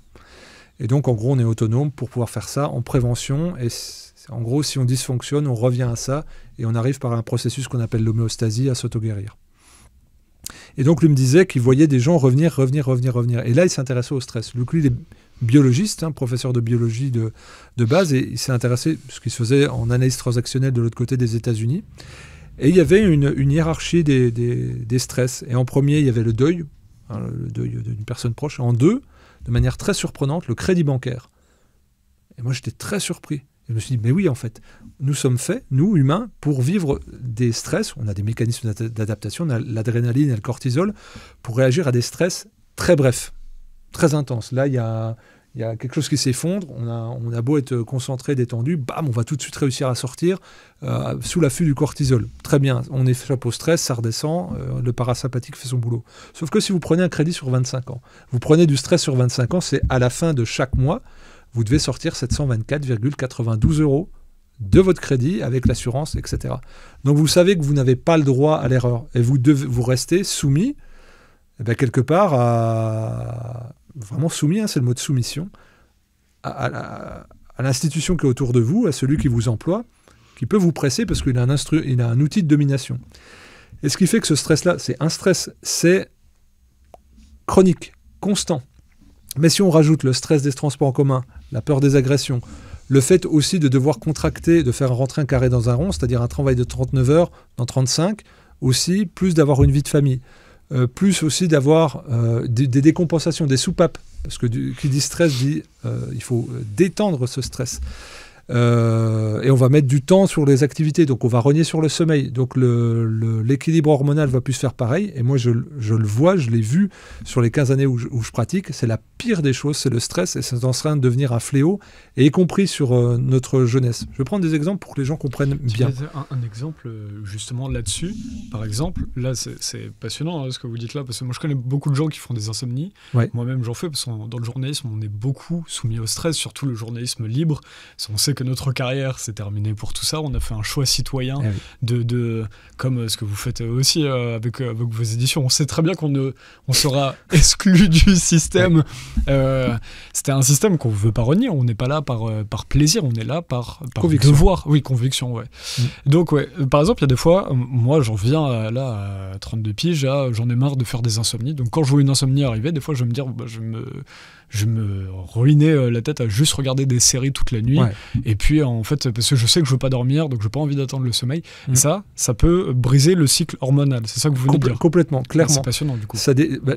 Et donc en gros on est autonome pour pouvoir faire ça en prévention, et en gros si on dysfonctionne on revient à ça et on arrive par un processus qu'on appelle l'homéostasie à s'auto-guérir. Et donc lui me disait qu'il voyait des gens revenir. Et là il s'intéressait au stress. Donc lui il est biologiste, professeur de biologie de base, et il s'est intéressé, ce qui se faisait en analyse transactionnelle de l'autre côté des États-Unis. Et il y avait une hiérarchie des stress. Et en premier il y avait le deuil d'une personne proche. En deux, de manière très surprenante, le crédit bancaire. Et moi, j'étais très surpris. Et je me suis dit, mais oui, en fait, nous sommes faits, nous, humains, pour vivre des stress. On a des mécanismes d'adaptation, on a l'adrénaline et le cortisol, pour réagir à des stress très brefs, très intenses. Là, il y a il y a quelque chose qui s'effondre, on a beau être concentré, détendu, bam, on va tout de suite réussir à sortir sous l'affût du cortisol. Très bien, on échappe au stress, ça redescend, le parasympathique fait son boulot. Sauf que si vous prenez un crédit sur 25 ans, vous prenez du stress sur 25 ans, c'est à la fin de chaque mois, vous devez sortir 724,92 € de votre crédit avec l'assurance, etc. Donc vous savez que vous n'avez pas le droit à l'erreur et vous restez soumis, quelque part, vraiment soumis, c'est le mot de soumission, à l'institution qui est autour de vous, à celui qui vous emploie, qui peut vous presser parce qu'il a un outil de domination. Et ce qui fait que ce stress-là, c'est chronique, constant. Mais si on rajoute le stress des transports en commun, la peur des agressions, le fait aussi de devoir contracter, de faire rentrer un carré dans un rond, c'est-à-dire un travail de 39 heures dans 35, aussi, plus d'avoir une vie de famille, plus aussi d'avoir des décompensations, des soupapes, parce que qui dit stress dit il faut détendre ce stress. Et on va mettre du temps sur les activités, donc on va rogner sur le sommeil. Donc l'équilibre hormonal va plus se faire pareil. Et moi, je le vois, je l'ai vu sur les 15 années où je pratique. C'est la pire des choses, c'est le stress, et c'est en train de devenir un fléau, et y compris sur notre jeunesse. Je vais prendre des exemples pour que les gens comprennent bien. Un exemple justement là-dessus, par exemple, là c'est passionnant ce que vous dites là, parce que moi je connais beaucoup de gens qui font des insomnies. Ouais. Moi-même j'en fais, parce que dans le journalisme, on est beaucoup soumis au stress, surtout le journalisme libre. On sait que notre carrière s'est terminée pour tout ça. On a fait un choix citoyen comme ce que vous faites aussi avec vos éditions. On sait très bien on sera exclu du système. C'était un système qu'on ne veut pas renier. On n'est pas là par plaisir, on est là par devoir. Oui, conviction, ouais. Donc, ouais, par exemple, il y a des fois, moi, j'en viens à 32 piges, j'en ai marre de faire des insomnies. Donc, quand je vois une insomnie arriver, des fois, je vais me dire, je me ruinais la tête à juste regarder des séries toute la nuit. Ouais. Et puis, en fait, parce que je sais que je veux pas dormir, donc je n'ai pas envie d'attendre le sommeil. Et ça peut briser le cycle hormonal. C'est ça que vous venez de dire. Complètement, clairement. C'est passionnant, du coup.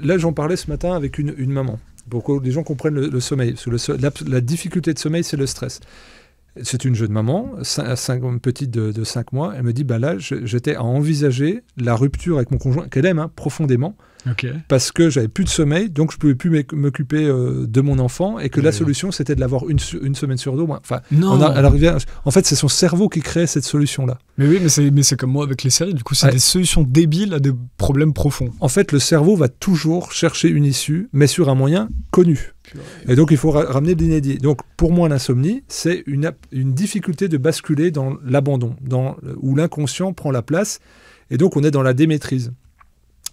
Là, j'en parlais ce matin avec une maman, pour que les gens comprennent le sommeil. Parce que la difficulté de sommeil, c'est le stress. C'est une jeune maman, une petite de 5 mois. Elle me dit, là, j'étais à envisager la rupture avec mon conjoint, qu'elle aime profondément, parce que j'avais plus de sommeil, donc je pouvais plus m'occuper de mon enfant, et que la solution, c'était de l'avoir une semaine sur deux. Enfin, en fait, c'est son cerveau qui crée cette solution-là. Mais oui, mais c'est comme moi avec les séries. Du coup, c'est des solutions débiles à des problèmes profonds. En fait, le cerveau va toujours chercher une issue, mais sur un moyen connu. Et donc, il faut ramener de l'inédit. Donc, pour moi, l'insomnie, c'est une difficulté de basculer dans l'abandon, où l'inconscient prend la place, et donc on est dans la démaîtrise.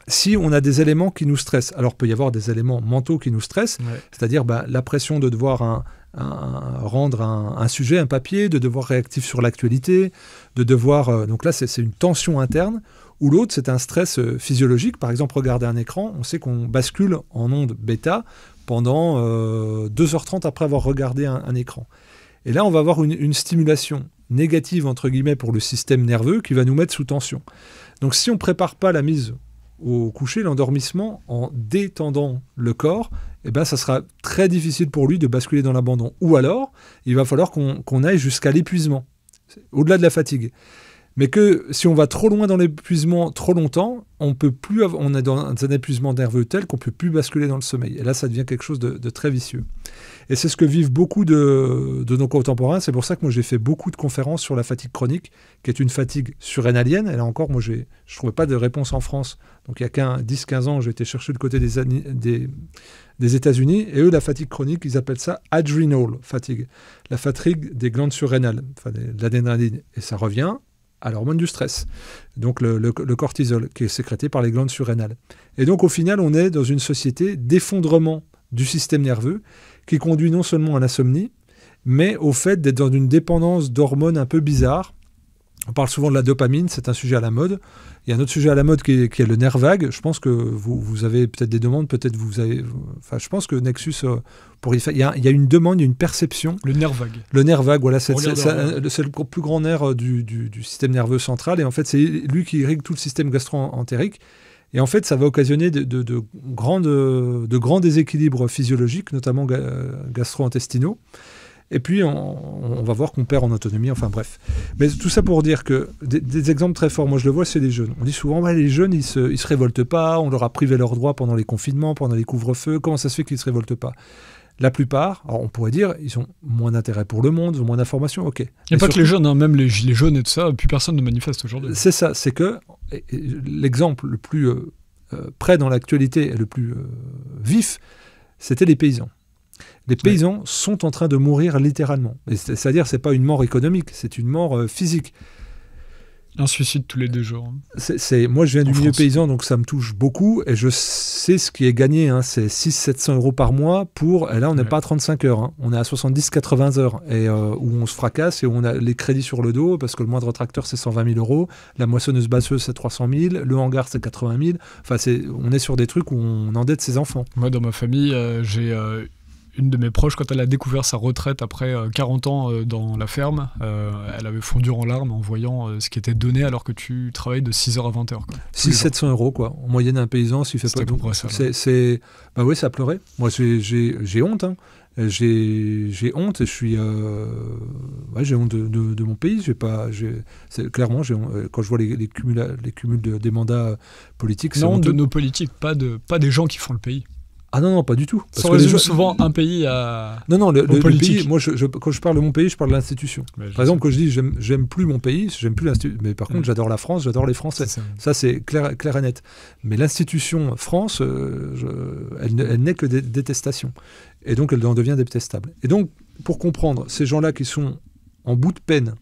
Si on a des éléments qui nous stressent, alors il peut y avoir des éléments mentaux qui nous stressent, c'est-à-dire la pression de devoir rendre un sujet, un papier, de devoir réactif sur l'actualité, de devoir... donc là, c'est une tension interne, ou l'autre, c'est un stress physiologique. Par exemple, regarder un écran, on sait qu'on bascule en onde bêta pendant 2h30 après avoir regardé un écran. Et là, on va avoir une stimulation négative, entre guillemets, pour le système nerveux qui va nous mettre sous tension. Donc si on ne prépare pas la mise au coucher, l'endormissement, en détendant le corps, ça sera très difficile pour lui de basculer dans l'abandon. Ou alors, il va falloir qu'on aille jusqu'à l'épuisement, au-delà de la fatigue. Mais que si on va trop loin dans l'épuisement trop longtemps, on est dans un épuisement nerveux tel qu'on ne peut plus basculer dans le sommeil. Et là, ça devient quelque chose de très vicieux. Et c'est ce que vivent beaucoup de nos contemporains. C'est pour ça que moi, j'ai fait beaucoup de conférences sur la fatigue chronique, qui est une fatigue surrénalienne. Et là encore, moi, je ne trouvais pas de réponse en France. Donc, il y a 10-15 ans, j'ai été chercher du côté des États-Unis. Et eux, la fatigue chronique, ils appellent ça adrenal fatigue. La fatigue des glandes surrénales, de l'adrénaline. Et ça revient à l'hormone du stress, donc le cortisol, qui est sécrété par les glandes surrénales. Et donc, au final, on est dans une société d'effondrement du système nerveux qui conduit non seulement à l'insomnie, mais au fait d'être dans une dépendance d'hormones un peu bizarres. On parle souvent de la dopamine, c'est un sujet à la mode. Il y a un autre sujet à la mode qui est le nerf vague. Je pense que vous avez peut-être des demandes, peut-être vous avez... Enfin, je pense que Nexus, il y a une demande, il y a une perception. Le nerf vague. Le nerf vague, voilà, c'est le plus grand nerf du système nerveux central. Et en fait, c'est lui qui irrigue tout le système gastro-entérique. Et en fait, ça va occasionner de grands déséquilibres physiologiques, notamment gastro-intestinaux. Et puis, on va voir qu'on perd en autonomie, enfin bref. Mais tout ça pour dire que des exemples très forts, moi je le vois, c'est les jeunes. On dit souvent, les jeunes, ils se révoltent pas, on leur a privé leurs droits pendant les confinements, pendant les couvre-feux, comment ça se fait qu'ils ne se révoltent pas ? la plupart, alors on pourrait dire, ils ont moins d'intérêt pour le monde, ils ont moins d'informations, ok. Il n'y a pas surtout, que les jeunes, hein, même les gilets jaunes et tout ça, plus personne ne manifeste aujourd'hui. C'est ça, c'est que l'exemple le plus près dans l'actualité et le plus vif, c'était les paysans. Les paysans sont en train de mourir littéralement. C'est-à-dire, c'est pas une mort économique, c'est une mort physique. Un suicide tous les 2 jours. Moi, je viens du milieu France. paysan, donc ça me touche beaucoup. Et je sais ce qui est gagné. Hein, c'est 600-700 euros par mois pour... Et là, on n'est pas à 35 heures. Hein, on est à 70-80 heures. Et où on se fracasse et où on a les crédits sur le dos, parce que le moindre tracteur, c'est 120 000 euros. La moissonneuse-basseuse, c'est 300 000. Le hangar, c'est 80 000. Enfin, on est sur des trucs où on endette ses enfants. Moi, dans ma famille, j'ai... une de mes proches, quand elle a découvert sa retraite après 40 ans dans la ferme, elle avait fondu en larmes en voyant ce qui était donné alors que tu travailles de 6h à 20h. 600-700 euros, quoi. En moyenne, un paysan, s'il fait pas... Bah oui, ça pleurait. Moi, j'ai honte. Hein. J'ai honte et je suis... j'ai honte de mon pays. Clairement, quand je vois les cumuls des mandats politiques... Non, de nos politiques, pas des gens qui font le pays. Ah non, pas du tout. Parce ça résume souvent un pays à... Non, le pays, moi, quand je parle de mon pays, je parle de l'institution. Par exemple, quand je dis j'aime plus mon pays, j'aime plus l'institution. Mais par contre, j'adore la France, j'adore les Français. Ça, c'est clair et net. Mais l'institution France, elle n'est que détestation. Et donc, elle en devient détestable. Et donc, pour comprendre, ces gens-là qui sont en bout de peine,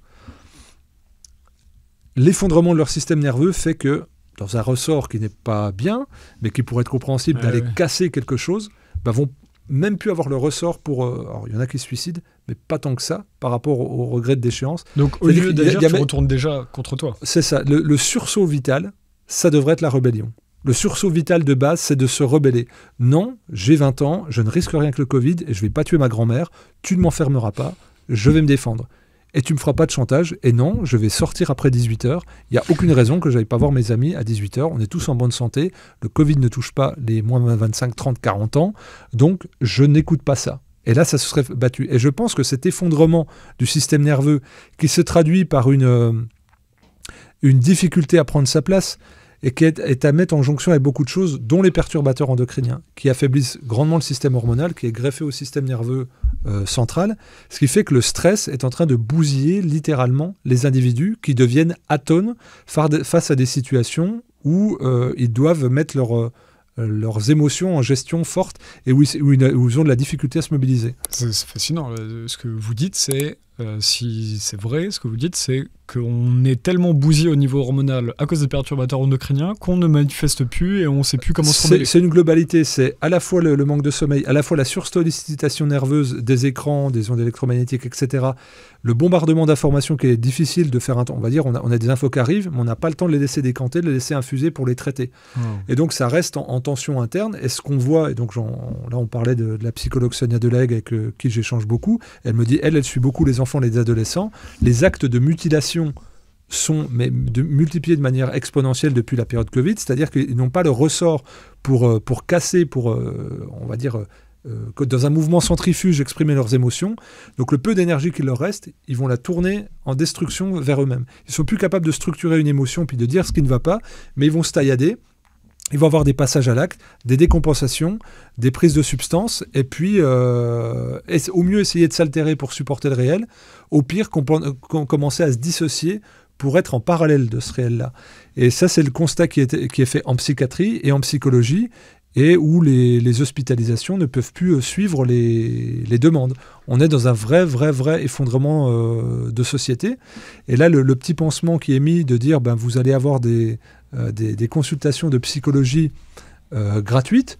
l'effondrement de leur système nerveux fait que, dans un ressort qui n'est pas bien, mais qui pourrait être compréhensible d'aller casser quelque chose, vont même plus avoir le ressort pour... alors, il y en a qui se suicident, mais pas tant que ça, par rapport au regret de déchéance. Donc, au lieu d'agir, tu retournes déjà contre toi. C'est ça. Le sursaut vital, ça devrait être la rébellion. Le sursaut vital de base, c'est de se rebeller. Non, j'ai 20 ans, je ne risque rien que le Covid, et je ne vais pas tuer ma grand-mère, tu ne m'enfermeras pas, je vais me défendre. Et tu me feras pas de chantage, et non, je vais sortir après 18h. Il n'y a aucune raison que je n'aille pas voir mes amis à 18h. On est tous en bonne santé. Le Covid ne touche pas les moins 25, 30, 40 ans. Donc, je n'écoute pas ça. Et là, ça se serait battu. Et je pense que cet effondrement du système nerveux qui se traduit par une difficulté à prendre sa place et qui est à mettre en jonction avec beaucoup de choses, dont les perturbateurs endocriniens, qui affaiblissent grandement le système hormonal, qui est greffé au système nerveux central, ce qui fait que le stress est en train de bousiller littéralement les individus qui deviennent atones face à des situations où ils doivent mettre leurs émotions en gestion forte et où ils ont de la difficulté à se mobiliser. C'est fascinant. Ce que vous dites, c'est, si c'est vrai, ce que vous dites, c'est qu'on est tellement bousillé au niveau hormonal à cause des perturbateurs endocriniens qu'on ne manifeste plus et on ne sait plus comment se rebeller. C'est une globalité, c'est à la fois le manque de sommeil, à la fois la sursollicitation nerveuse des écrans, des ondes électromagnétiques, etc. Le bombardement d'informations qui est difficile de faire on va dire, on a des infos qui arrivent, mais on n'a pas le temps de les laisser décanter, de les laisser infuser pour les traiter. Et donc ça reste en tension interne. Et ce qu'on voit, et donc là on parlait de la psychologue Sonia Delegue avec qui j'échange beaucoup, elle me dit, elle suit beaucoup les enfants, les adolescents, les actes de mutilation sont multipliés de manière exponentielle depuis la période Covid, c'est-à-dire qu'ils n'ont pas le ressort pour casser, on va dire, dans un mouvement centrifuge, exprimer leurs émotions. Donc le peu d'énergie qu'il leur reste, ils vont la tourner en destruction vers eux-mêmes. Ils ne sont plus capables de structurer une émotion puis de dire ce qui ne va pas, mais ils vont se taillader. Ils vont avoir des passages à l'acte, des décompensations, des prises de substances, et puis au mieux essayer de s'altérer pour supporter le réel, au pire commencer à se dissocier pour être en parallèle de ce réel-là. Et ça, c'est le constat qui est fait en psychiatrie et en psychologie, et où les hospitalisations ne peuvent plus suivre les demandes. On est dans un vrai effondrement de société. Et là, le petit pansement qui est mis de dire vous allez avoir des consultations de psychologie gratuites,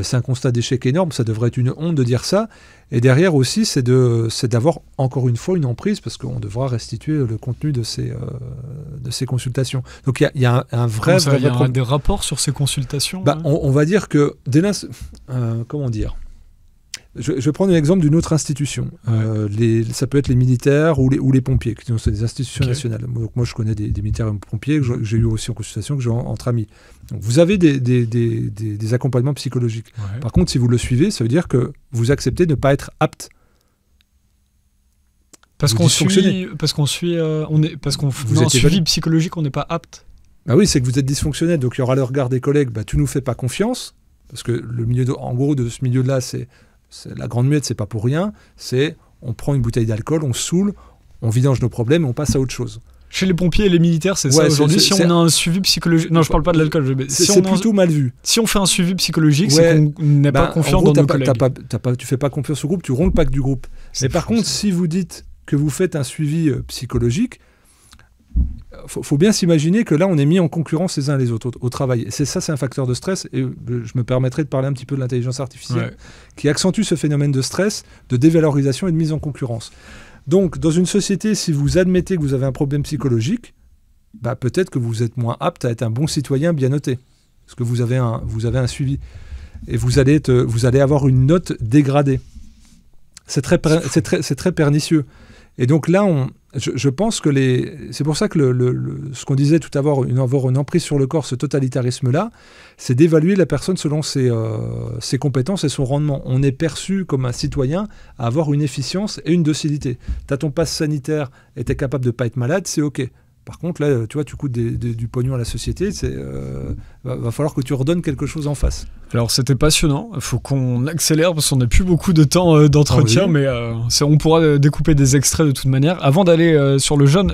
c'est un constat d'échec énorme, ça devrait être une honte de dire ça. Et derrière aussi, c'est d'avoir encore une fois une emprise, parce qu'on devra restituer le contenu de ces consultations. Donc il y a un vrai... Il y a des rapports sur ces consultations on va dire que... comment dire ? Je vais prendre un exemple d'une autre institution. Ça peut être les militaires ou les pompiers, qui sont des institutions nationales. Donc moi, je connais des militaires et pompiers que j'ai eu aussi en consultation, que j'ai entre amis. Donc, vous avez des accompagnements psychologiques. Ouais. Par contre, si vous le suivez, ça veut dire que vous acceptez de ne pas être apte. Parce qu'on suit un suivi psychologique, on n'est pas apte. Bah oui, c'est que vous êtes dysfonctionnel. Donc il y aura le regard des collègues, tu nous fais pas confiance. Parce que le milieu en gros de ce milieu-là, c'est La grande muette, c'est pas pour rien. C'est on prend une bouteille d'alcool, on saoule, on vidange nos problèmes et on passe à autre chose. Chez les pompiers et les militaires, c'est ça aujourd'hui. Si on a un suivi psychologique... Non, je parle pas de l'alcool. C'est plutôt mal vu. Si on fait un suivi psychologique, c'est qu'on n'est pas confiant dans nos collègues. Tu fais pas confiance au groupe, tu romps le pacte du groupe. Mais par contre, si vous dites que vous faites un suivi psychologique, faut bien s'imaginer que là, on est mis en concurrence les uns les autres au travail. C'est un facteur de stress. Et je me permettrai de parler un petit peu de l'intelligence artificielle qui accentue ce phénomène de stress, de dévalorisation et de mise en concurrence. Donc, dans une société, si vous admettez que vous avez un problème psychologique, peut-être que vous êtes moins apte à être un bon citoyen bien noté. Parce que vous avez un suivi. Et vous allez avoir une note dégradée. C'est très pernicieux. Et donc là, je pense que c'est pour ça que ce qu'on disait tout à l'heure, avoir une emprise sur le corps, ce totalitarisme-là, c'est d'évaluer la personne selon ses compétences et son rendement. On est perçu comme un citoyen à avoir une efficience et une docilité. Tu as ton passe sanitaire et tu es capable de ne pas être malade, c'est OK. Par contre, là, tu vois, tu coûtes du pognon à la société, va falloir que tu redonnes quelque chose en face. Alors, c'était passionnant. Il faut qu'on accélère parce qu'on n'a plus beaucoup de temps d'entretien, mais on pourra découper des extraits de toute manière. Avant d'aller sur le jeûne,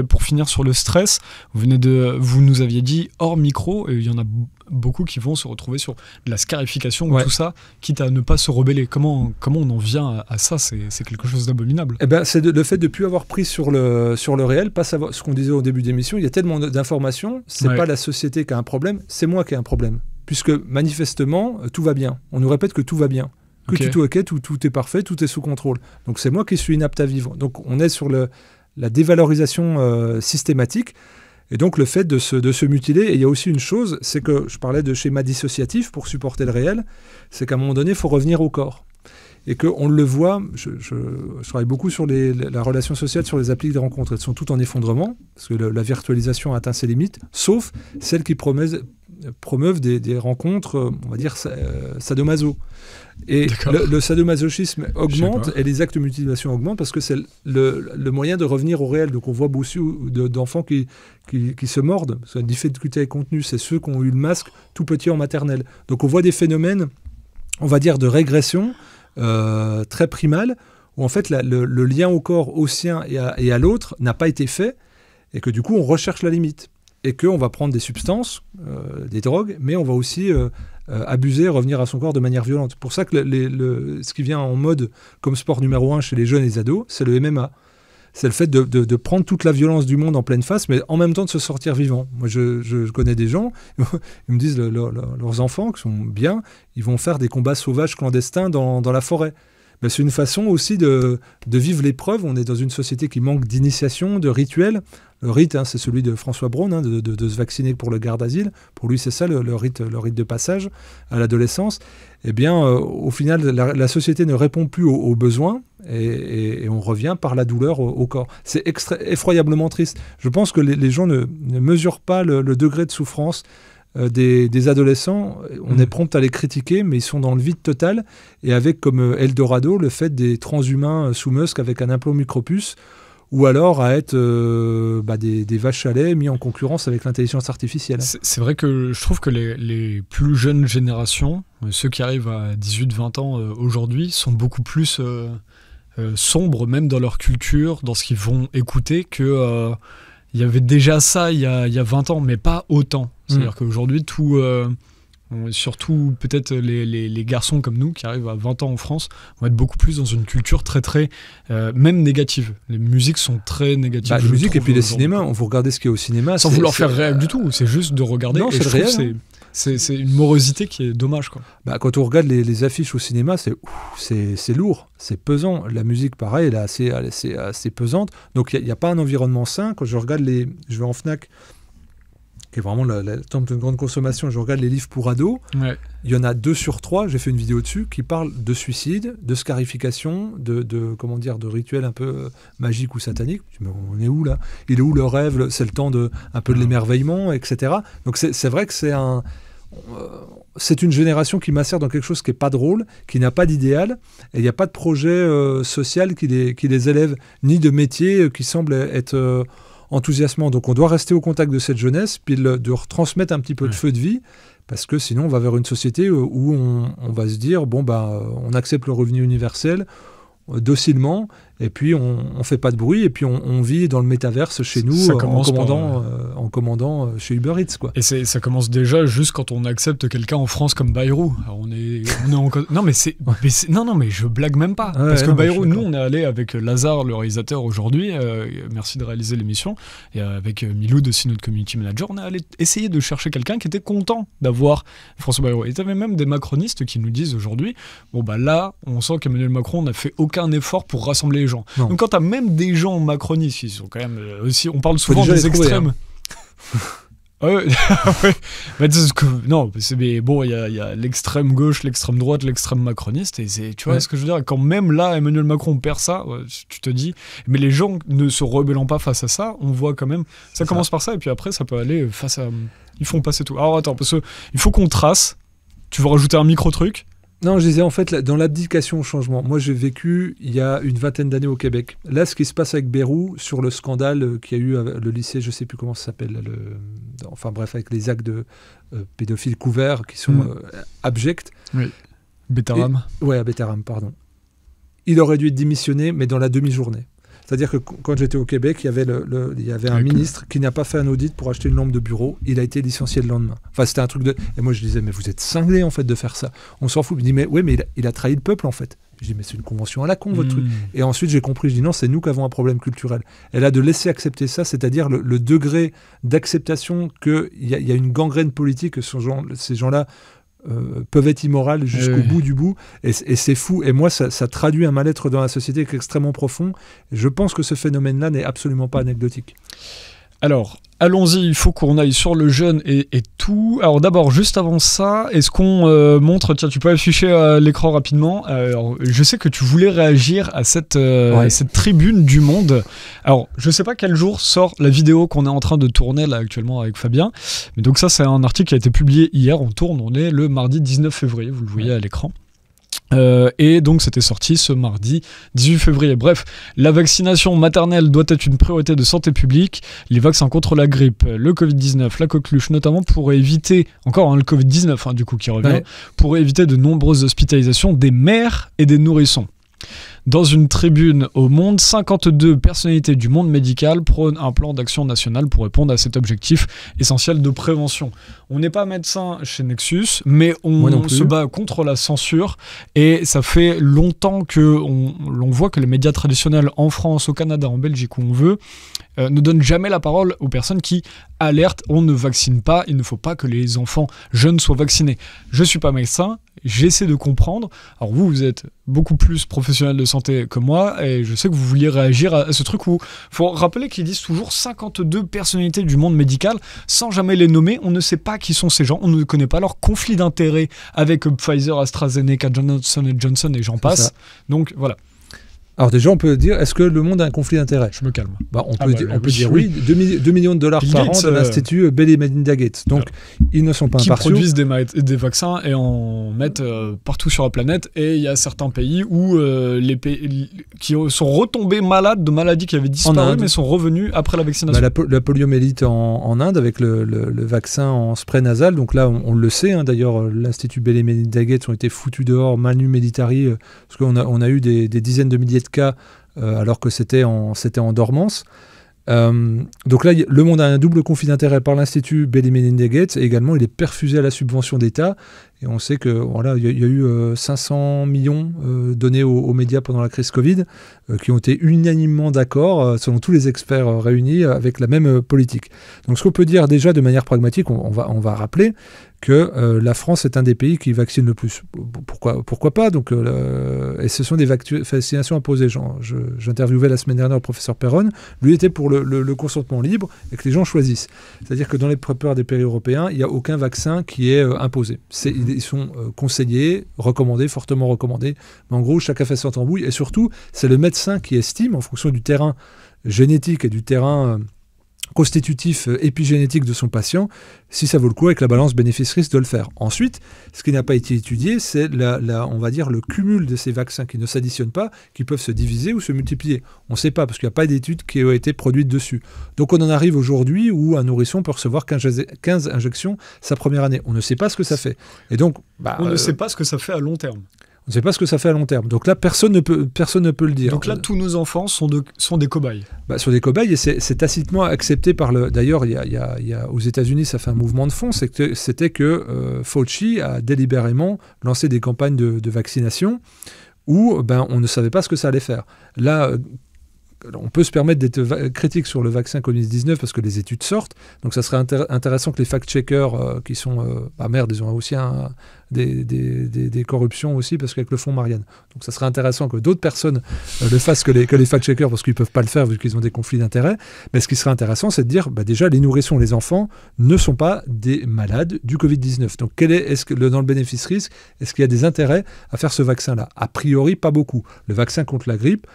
pour finir sur le stress, vous nous aviez dit hors micro, et il y en a beaucoup qui vont se retrouver sur de la scarification ou tout ça, quitte à ne pas se rebeller. Comment on en vient à ça? C'est quelque chose d'abominable. C'est le fait de ne plus avoir pris sur le réel, pas savoir ce qu'on disait au début d'émission. Il y a tellement d'informations, c'est pas la société qui a un problème, c'est moi qui ai un problème. Puisque manifestement, tout va bien. On nous répète que tout va bien. Que tout est OK, tout est parfait, tout est sous contrôle. Donc c'est moi qui suis inapte à vivre. Donc on est sur la dévalorisation systématique. Et donc le fait de se mutiler. Et il y a aussi une chose, c'est que je parlais de schéma dissociatif pour supporter le réel, c'est qu'à un moment donné, il faut revenir au corps. Et qu'on le voit, je travaille beaucoup sur la relation sociale, sur les applis de rencontres. Elles sont toutes en effondrement, parce que la virtualisation a atteint ses limites, sauf celles qui promeuvent des rencontres, on va dire, sadomaso. Et le sadomasochisme augmente et les actes de mutilation augmentent parce que c'est le moyen de revenir au réel. Donc on voit beaucoup d'enfants qui se mordent. C'est une difficulté avec contenu, c'est ceux qui ont eu le masque tout petit en maternelle. Donc on voit des phénomènes, on va dire, de régression très primale, où en fait le lien au corps, au sien et à l'autre n'a pas été fait, et que du coup on recherche la limite. Et qu'on va prendre des substances, des drogues, mais on va aussi abuser, revenir à son corps de manière violente. C'est pour ça que ce qui vient en mode comme sport numéro 1 chez les jeunes et les ados, c'est le MMA. C'est le fait de prendre toute la violence du monde en pleine face, mais en même temps de se sortir vivant. Moi, je connais des gens, ils me disent leurs enfants qui sont bien, ils vont faire des combats sauvages clandestins dans la forêt. Mais c'est une façon aussi de vivre l'épreuve. On est dans une société qui manque d'initiation, de rituels. Le rite, c'est celui de François Braun, de se vacciner pour le garde d'asile. Pour lui, c'est ça le rite de passage à l'adolescence. Eh bien, au final, la société ne répond plus aux besoins et on revient par la douleur au corps. C'est effroyablement triste. Je pense que les gens ne mesurent pas le degré de souffrance des adolescents. On est prompt à les critiquer, mais ils sont dans le vide total. Et avec, comme Eldorado, le fait des transhumains sous Musk avec un implant micropuce, ou alors à être des vaches à lait mis en concurrence avec l'intelligence artificielle. C'est vrai que je trouve que les plus jeunes générations, ceux qui arrivent à 18-20 ans aujourd'hui, sont beaucoup plus sombres, même dans leur culture, dans ce qu'ils vont écouter, que il y avait déjà ça il y a 20 ans, mais pas autant. C'est-à-dire qu'aujourd'hui, surtout peut-être les garçons comme nous qui arrivent à 20 ans en France vont être beaucoup plus dans une culture très très même négative. Les musiques sont très négatives. La musique et puis les cinémas, on vous regardez ce qu'il y a au cinéma. Sans vouloir faire réel du tout, c'est juste de regarder. Non, c'est le réel. C'est une morosité qui est dommage, quoi. Quand on regarde les affiches au cinéma, c'est lourd, c'est pesant. La musique, pareil, elle est assez pesante. Donc il n'y a pas un environnement sain. Quand je regarde je vais en Fnac, qui est vraiment la temple de grande consommation, je regarde les livres pour ados, il y en a 2 sur 3, j'ai fait une vidéo dessus, qui parlent de suicide, de scarification, de rituels un peu magiques ou sataniques. Mais on est où là? Il est où le rêve? C'est le temps un peu de l'émerveillement, etc. Donc c'est vrai que c'est une génération qui macère dans quelque chose qui n'est pas drôle, qui n'a pas d'idéal, et il n'y a pas de projet social qui les élève, ni de métier qui semble être enthousiasmant. Donc on doit rester au contact de cette jeunesse, puis de retransmettre un petit peu de feu de vie, parce que sinon on va vers une société où on va se dire, on accepte le revenu universel, docilement, et puis on fait pas de bruit, et puis on vit dans le métaverse chez nous en commandant chez Uber Eats, quoi. Et ça commence déjà juste quand on accepte quelqu'un en France comme Bayrou. Alors on est non mais je blague même pas, parce que Bayrou, nous on est allé avec Lazare, le réalisateur, aujourd'hui, merci de réaliser l'émission, et avec Miloud aussi, notre community manager, on est allé essayer de chercher quelqu'un qui était content d'avoir François Bayrou. Et t'avais même des macronistes qui nous disent aujourd'hui, là on sent qu'Emmanuel Macron n'a fait aucun effort pour rassembler les gens. Non. Donc quand t'as même des gens macronistes, ils sont quand même aussi, on parle souvent des extrêmes. Ouais. Mais il y a l'extrême gauche, l'extrême droite, l'extrême macroniste, et tu vois ce que je veux dire, quand même là Emmanuel Macron perd ça, tu te dis, mais les gens ne se rebellant pas face à ça, on voit quand même, ça commence par ça, et puis après ça peut aller face à, ils font passer tout. Alors attends, parce que il faut qu'on trace, tu veux rajouter un micro truc? Non, je disais, en fait, dans l'abdication au changement, moi j'ai vécu il y a une vingtaine d'années au Québec. Là, ce qui se passe avec Bayrou, sur le scandale qu'il y a eu avec le lycée, je ne sais plus comment ça s'appelle, avec les actes de pédophiles couverts qui sont abjects. Oui, Bétaram. Oui, à Bétaram, pardon. Il aurait dû être démissionné, mais dans la demi-journée. C'est-à-dire que quand j'étais au Québec, il y avait un ministre qui n'a pas fait un audit pour acheter une lampe de bureau. Il a été licencié le lendemain. Enfin, c'était un truc de... Et moi, je disais, mais vous êtes cinglés, en fait, de faire ça. On s'en fout. Il me dit, mais il a trahi le peuple, en fait. Je dis, mais c'est une convention à la con, votre truc. Et ensuite, j'ai compris, je dis, non, c'est nous qui avons un problème culturel. Et là, de laisser accepter ça, c'est-à-dire le degré d'acceptation qu'il y a une gangrène politique, que ces gens-là peuvent être immorales jusqu'au bout du bout, et c'est fou. Et moi, ça traduit un mal-être dans la société qui est extrêmement profond. Et je pense que ce phénomène-là n'est absolument pas anecdotique. Alors, allons-y, il faut qu'on aille sur le jeune et tout. Alors d'abord, juste avant ça, est-ce qu'on montre... Tiens, tu peux afficher l'écran rapidement. Alors, je sais que tu voulais réagir à cette tribune du Monde. Alors, je sais pas quel jour sort la vidéo qu'on est en train de tourner là actuellement avec Fabien. Mais donc ça, c'est un article qui a été publié hier. On est le mardi 19 février, vous le voyez à l'écran. Et donc c'était sorti ce mardi 18 février. Bref, la vaccination maternelle doit être une priorité de santé publique. Les vaccins contre la grippe, le Covid-19, la coqueluche notamment, pour éviter, le Covid-19 du coup qui revient, pour éviter de nombreuses hospitalisations des mères et des nourrissons. Dans une tribune au Monde, 52 personnalités du monde médical prônent un plan d'action national pour répondre à cet objectif essentiel de prévention. On n'est pas médecin chez Nexus, mais on se bat contre la censure, et ça fait longtemps que l'on voit que les médias traditionnels en France, au Canada, en Belgique, où on veut, ne donnent jamais la parole aux personnes qui alertent, on ne vaccine pas, il ne faut pas que les enfants jeunes soient vaccinés. Je ne suis pas médecin, j'essaie de comprendre. Alors vous êtes beaucoup plus professionnel de santé que moi, et je sais que vous vouliez réagir à ce truc où il faut rappeler qu'ils disent toujours 52 personnalités du monde médical, sans jamais les nommer. On ne sait pas qui sont ces gens, on ne connaît pas leur conflit d'intérêt avec Pfizer, AstraZeneca, Johnson & Johnson et j'en passe. Donc voilà. Alors déjà, on peut dire, est-ce que le monde a un conflit d'intérêts ? Je me calme. On peut dire oui. 2 millions de dollars par an de l'Institut Bill et Melinda Gates. Donc, ils ne sont pas impartiaux. Qui produisent des vaccins et en mettent partout sur la planète. Et il y a certains pays où les pays qui sont retombés malades de maladies qui avaient disparu, mais sont revenus après la vaccination. La poliomyélite en Inde, avec le vaccin en spray nasal. Donc là, on le sait. D'ailleurs, l'Institut Bill et Melinda Gates ont été foutus dehors, manu militari, parce qu'on a eu des dizaines de milliers de cas alors que c'était en dormance. Donc là, le monde a un double conflit d'intérêts par l'Institut Bill et Melinda Gates, et également il est perfusé à la subvention d'État. Et on sait que il y a eu 500 millions donnés aux médias pendant la crise Covid, qui ont été unanimement d'accord, selon tous les experts réunis, avec la même politique. Donc ce qu'on peut dire déjà de manière pragmatique, on va rappeler que la France est un des pays qui vaccine le plus. Pourquoi pas ? Donc, et ce sont des vaccinations imposées. J'interviewais la semaine dernière le professeur Perron. Lui était pour le consentement libre et que les gens choisissent. C'est-à-dire que dans les plupart des pays européens, il n'y a aucun vaccin qui est imposé. Ils sont conseillés, recommandés, fortement recommandés. Mais en gros, chacun fait son tambouille. Et surtout, c'est le médecin qui estime, en fonction du terrain génétique et du terrain constitutif épigénétique de son patient, si ça vaut le coup avec la balance bénéfice-risque de le faire. Ensuite, ce qui n'a pas été étudié, c'est on va dire le cumul de ces vaccins qui ne s'additionnent pas, qui peuvent se diviser ou se multiplier. On ne sait pas, parce qu'il n'y a pas d'études qui ont été produites dessus. Donc on en arrive aujourd'hui où un nourrisson peut recevoir 15 injections sa première année. On ne sait pas ce que ça fait. Et donc, on ne sait pas ce que ça fait à long terme. On ne sait pas ce que ça fait à long terme. Donc là, personne ne peut le dire. Donc là, tous nos enfants sont des cobayes. Sont des cobayes, et c'est tacitement accepté par le... D'ailleurs, il y a, aux États-Unis, ça fait un mouvement de fond, c'était que Fauci a délibérément lancé des campagnes de vaccination où on ne savait pas ce que ça allait faire. Là, on peut se permettre d'être critique sur le vaccin Covid-19 parce que les études sortent. Donc ça serait intéressant que les fact-checkers qui sont... ils ont aussi des corruptions aussi, parce qu'avec le fonds Marianne. Donc ça serait intéressant que d'autres personnes le fassent que les fact-checkers, parce qu'ils ne peuvent pas le faire vu qu'ils ont des conflits d'intérêts. Mais ce qui serait intéressant, c'est de dire, déjà, les nourrissons, les enfants, ne sont pas des malades du Covid-19. Donc dans le bénéfice-risque, est-ce qu'il y a des intérêts à faire ce vaccin-là? A priori, pas beaucoup. Le vaccin contre la grippe,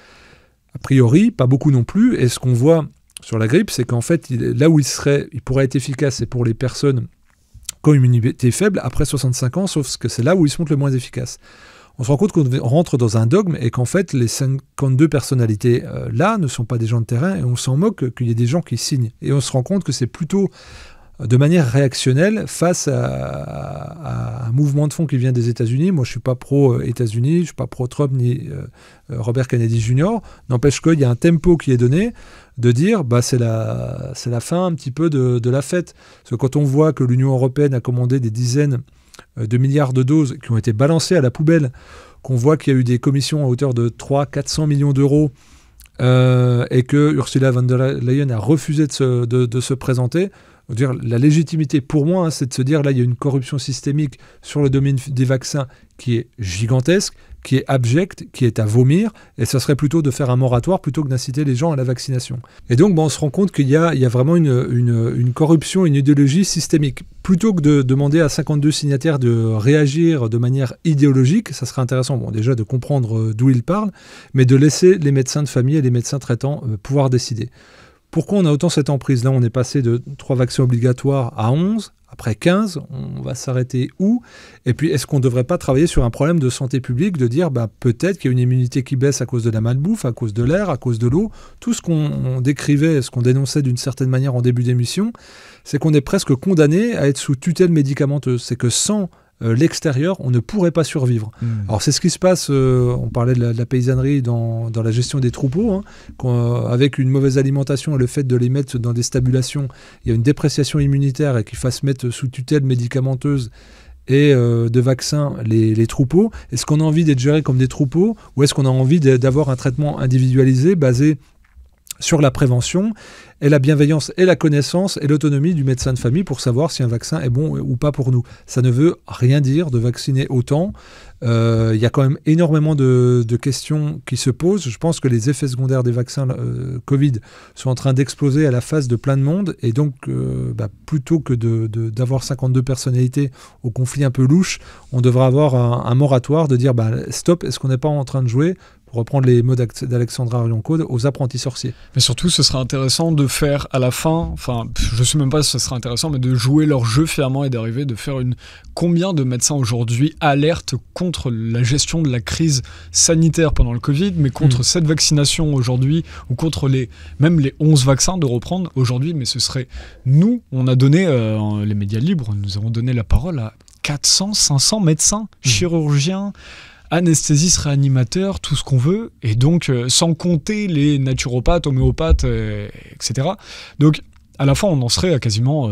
a priori, pas beaucoup non plus. Et ce qu'on voit sur la grippe, c'est qu'en fait, là où il pourrait être efficace, c'est pour les personnes qui ont une immunité faible après 65 ans, sauf que c'est là où il se montre le moins efficace. On se rend compte qu'on rentre dans un dogme et qu'en fait, les 52 personnalités là ne sont pas des gens de terrain, et on s'en moque qu'il y ait des gens qui signent. Et on se rend compte que c'est plutôt de manière réactionnelle face à un mouvement de fond qui vient des États-Unis. Moi, je ne suis pas pro-États-Unis, je ne suis pas pro-Trump ni Robert Kennedy Jr. N'empêche qu'il y a un tempo qui est donné de dire c'est la fin un petit peu de la fête. Parce que quand on voit que l'Union européenne a commandé des dizaines de milliards de doses qui ont été balancées à la poubelle, qu'on voit qu'il y a eu des commissions à hauteur de 300-400 millions d'euros, et que Ursula von der Leyen a refusé de se présenter. Dire, la légitimité pour moi, c'est de se dire là il y a une corruption systémique sur le domaine des vaccins qui est gigantesque, qui est abjecte, qui est à vomir, et ça serait plutôt de faire un moratoire plutôt que d'inciter les gens à la vaccination. Et donc on se rend compte qu'il y a vraiment une corruption, une idéologie systémique. Plutôt que de demander à 52 signataires de réagir de manière idéologique, ça serait intéressant déjà de comprendre d'où ils parlent, mais de laisser les médecins de famille et les médecins traitants pouvoir décider. Pourquoi on a autant cette emprise? Là, on est passé de 3 vaccins obligatoires à 11, après 15, on va s'arrêter où? Et puis, est-ce qu'on ne devrait pas travailler sur un problème de santé publique, de dire peut-être qu'il y a une immunité qui baisse à cause de la malbouffe, à cause de l'air, à cause de l'eau? Tout ce qu'on décrivait, ce qu'on dénonçait d'une certaine manière en début d'émission, c'est qu'on est presque condamné à être sous tutelle médicamenteuse. C'est que sans l'extérieur, on ne pourrait pas survivre. Alors c'est ce qui se passe, on parlait de la paysannerie dans la gestion des troupeaux, avec une mauvaise alimentation et le fait de les mettre dans des stabulations, il y a une dépréciation immunitaire et qu'ils fassent mettre sous tutelle médicamenteuse et de vaccins les troupeaux. Est-ce qu'on a envie d'être géré comme des troupeaux, ou est-ce qu'on a envie d'avoir un traitement individualisé basé sur la prévention et la bienveillance et la connaissance et l'autonomie du médecin de famille pour savoir si un vaccin est bon ou pas pour nous? Ça ne veut rien dire de vacciner autant. Il y a quand même énormément de questions qui se posent. Je pense que les effets secondaires des vaccins Covid sont en train d'exploser à la face de plein de monde, et donc plutôt que d'avoir 52 personnalités au conflit un peu louche, on devrait avoir un moratoire de dire stop, est-ce qu'on n'est pas en train de jouer, pour reprendre les mots d'Alexandra Arion-Code, aux apprentis sorciers? Mais surtout, ce serait intéressant de faire à la fin, je sais même pas si ce serait intéressant, mais de jouer leur jeu fièrement et d'arriver de faire combien de médecins aujourd'hui alertent contre la gestion de la crise sanitaire pendant le Covid, mais contre cette vaccination aujourd'hui, ou contre même les 11 vaccins de reprendre aujourd'hui. Mais ce serait nous, on a donné, les médias libres, nous avons donné la parole à 400, 500 médecins, chirurgiens, anesthésistes, réanimateurs, tout ce qu'on veut, et donc sans compter les naturopathes, homéopathes, etc. Donc à la fin, on en serait à quasiment...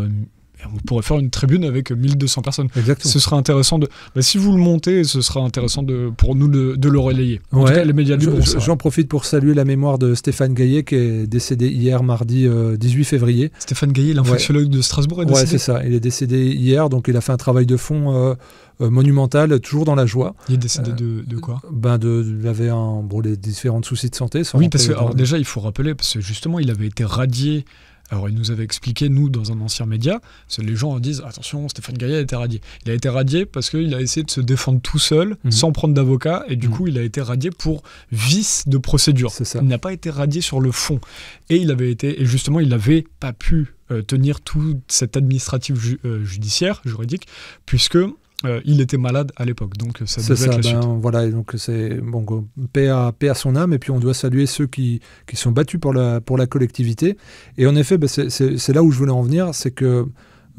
on pourrait faire une tribune avec 1200 personnes. Exactement. Ce serait intéressant de... si vous le montez, ce sera intéressant pour nous de le relayer. En tout cas, les médias libres, j'en profite pour saluer la mémoire de Stéphane Gaillet, qui est décédé hier, mardi 18 février. Stéphane Gaillet, l'infectiologue de Strasbourg, est décédé. Ouais, c'est ça. Il est décédé hier, donc il a fait un travail de fond monumental, toujours dans la joie. Il est décédé de quoi? Il avait les différents soucis de santé. Oui, parce que déjà, il faut rappeler, parce que justement, il avait été radié Alors, il nous avait expliqué, nous, dans un ancien média, les gens disent, attention, Stéphane Gaillet a été radié. Il a été radié parce qu'il a essayé de se défendre tout seul, sans prendre d'avocat, et du coup, il a été radié pour vice de procédure. Il n'a pas été radié sur le fond. Et justement, il n'avait pas pu tenir toute cette administrative juridique, puisque il était malade à l'époque, donc ça devait être la suite. Voilà, donc c'est paix à son âme, et puis on doit saluer ceux qui sont battus pour la collectivité. Et en effet, c'est là où je voulais en venir, c'est que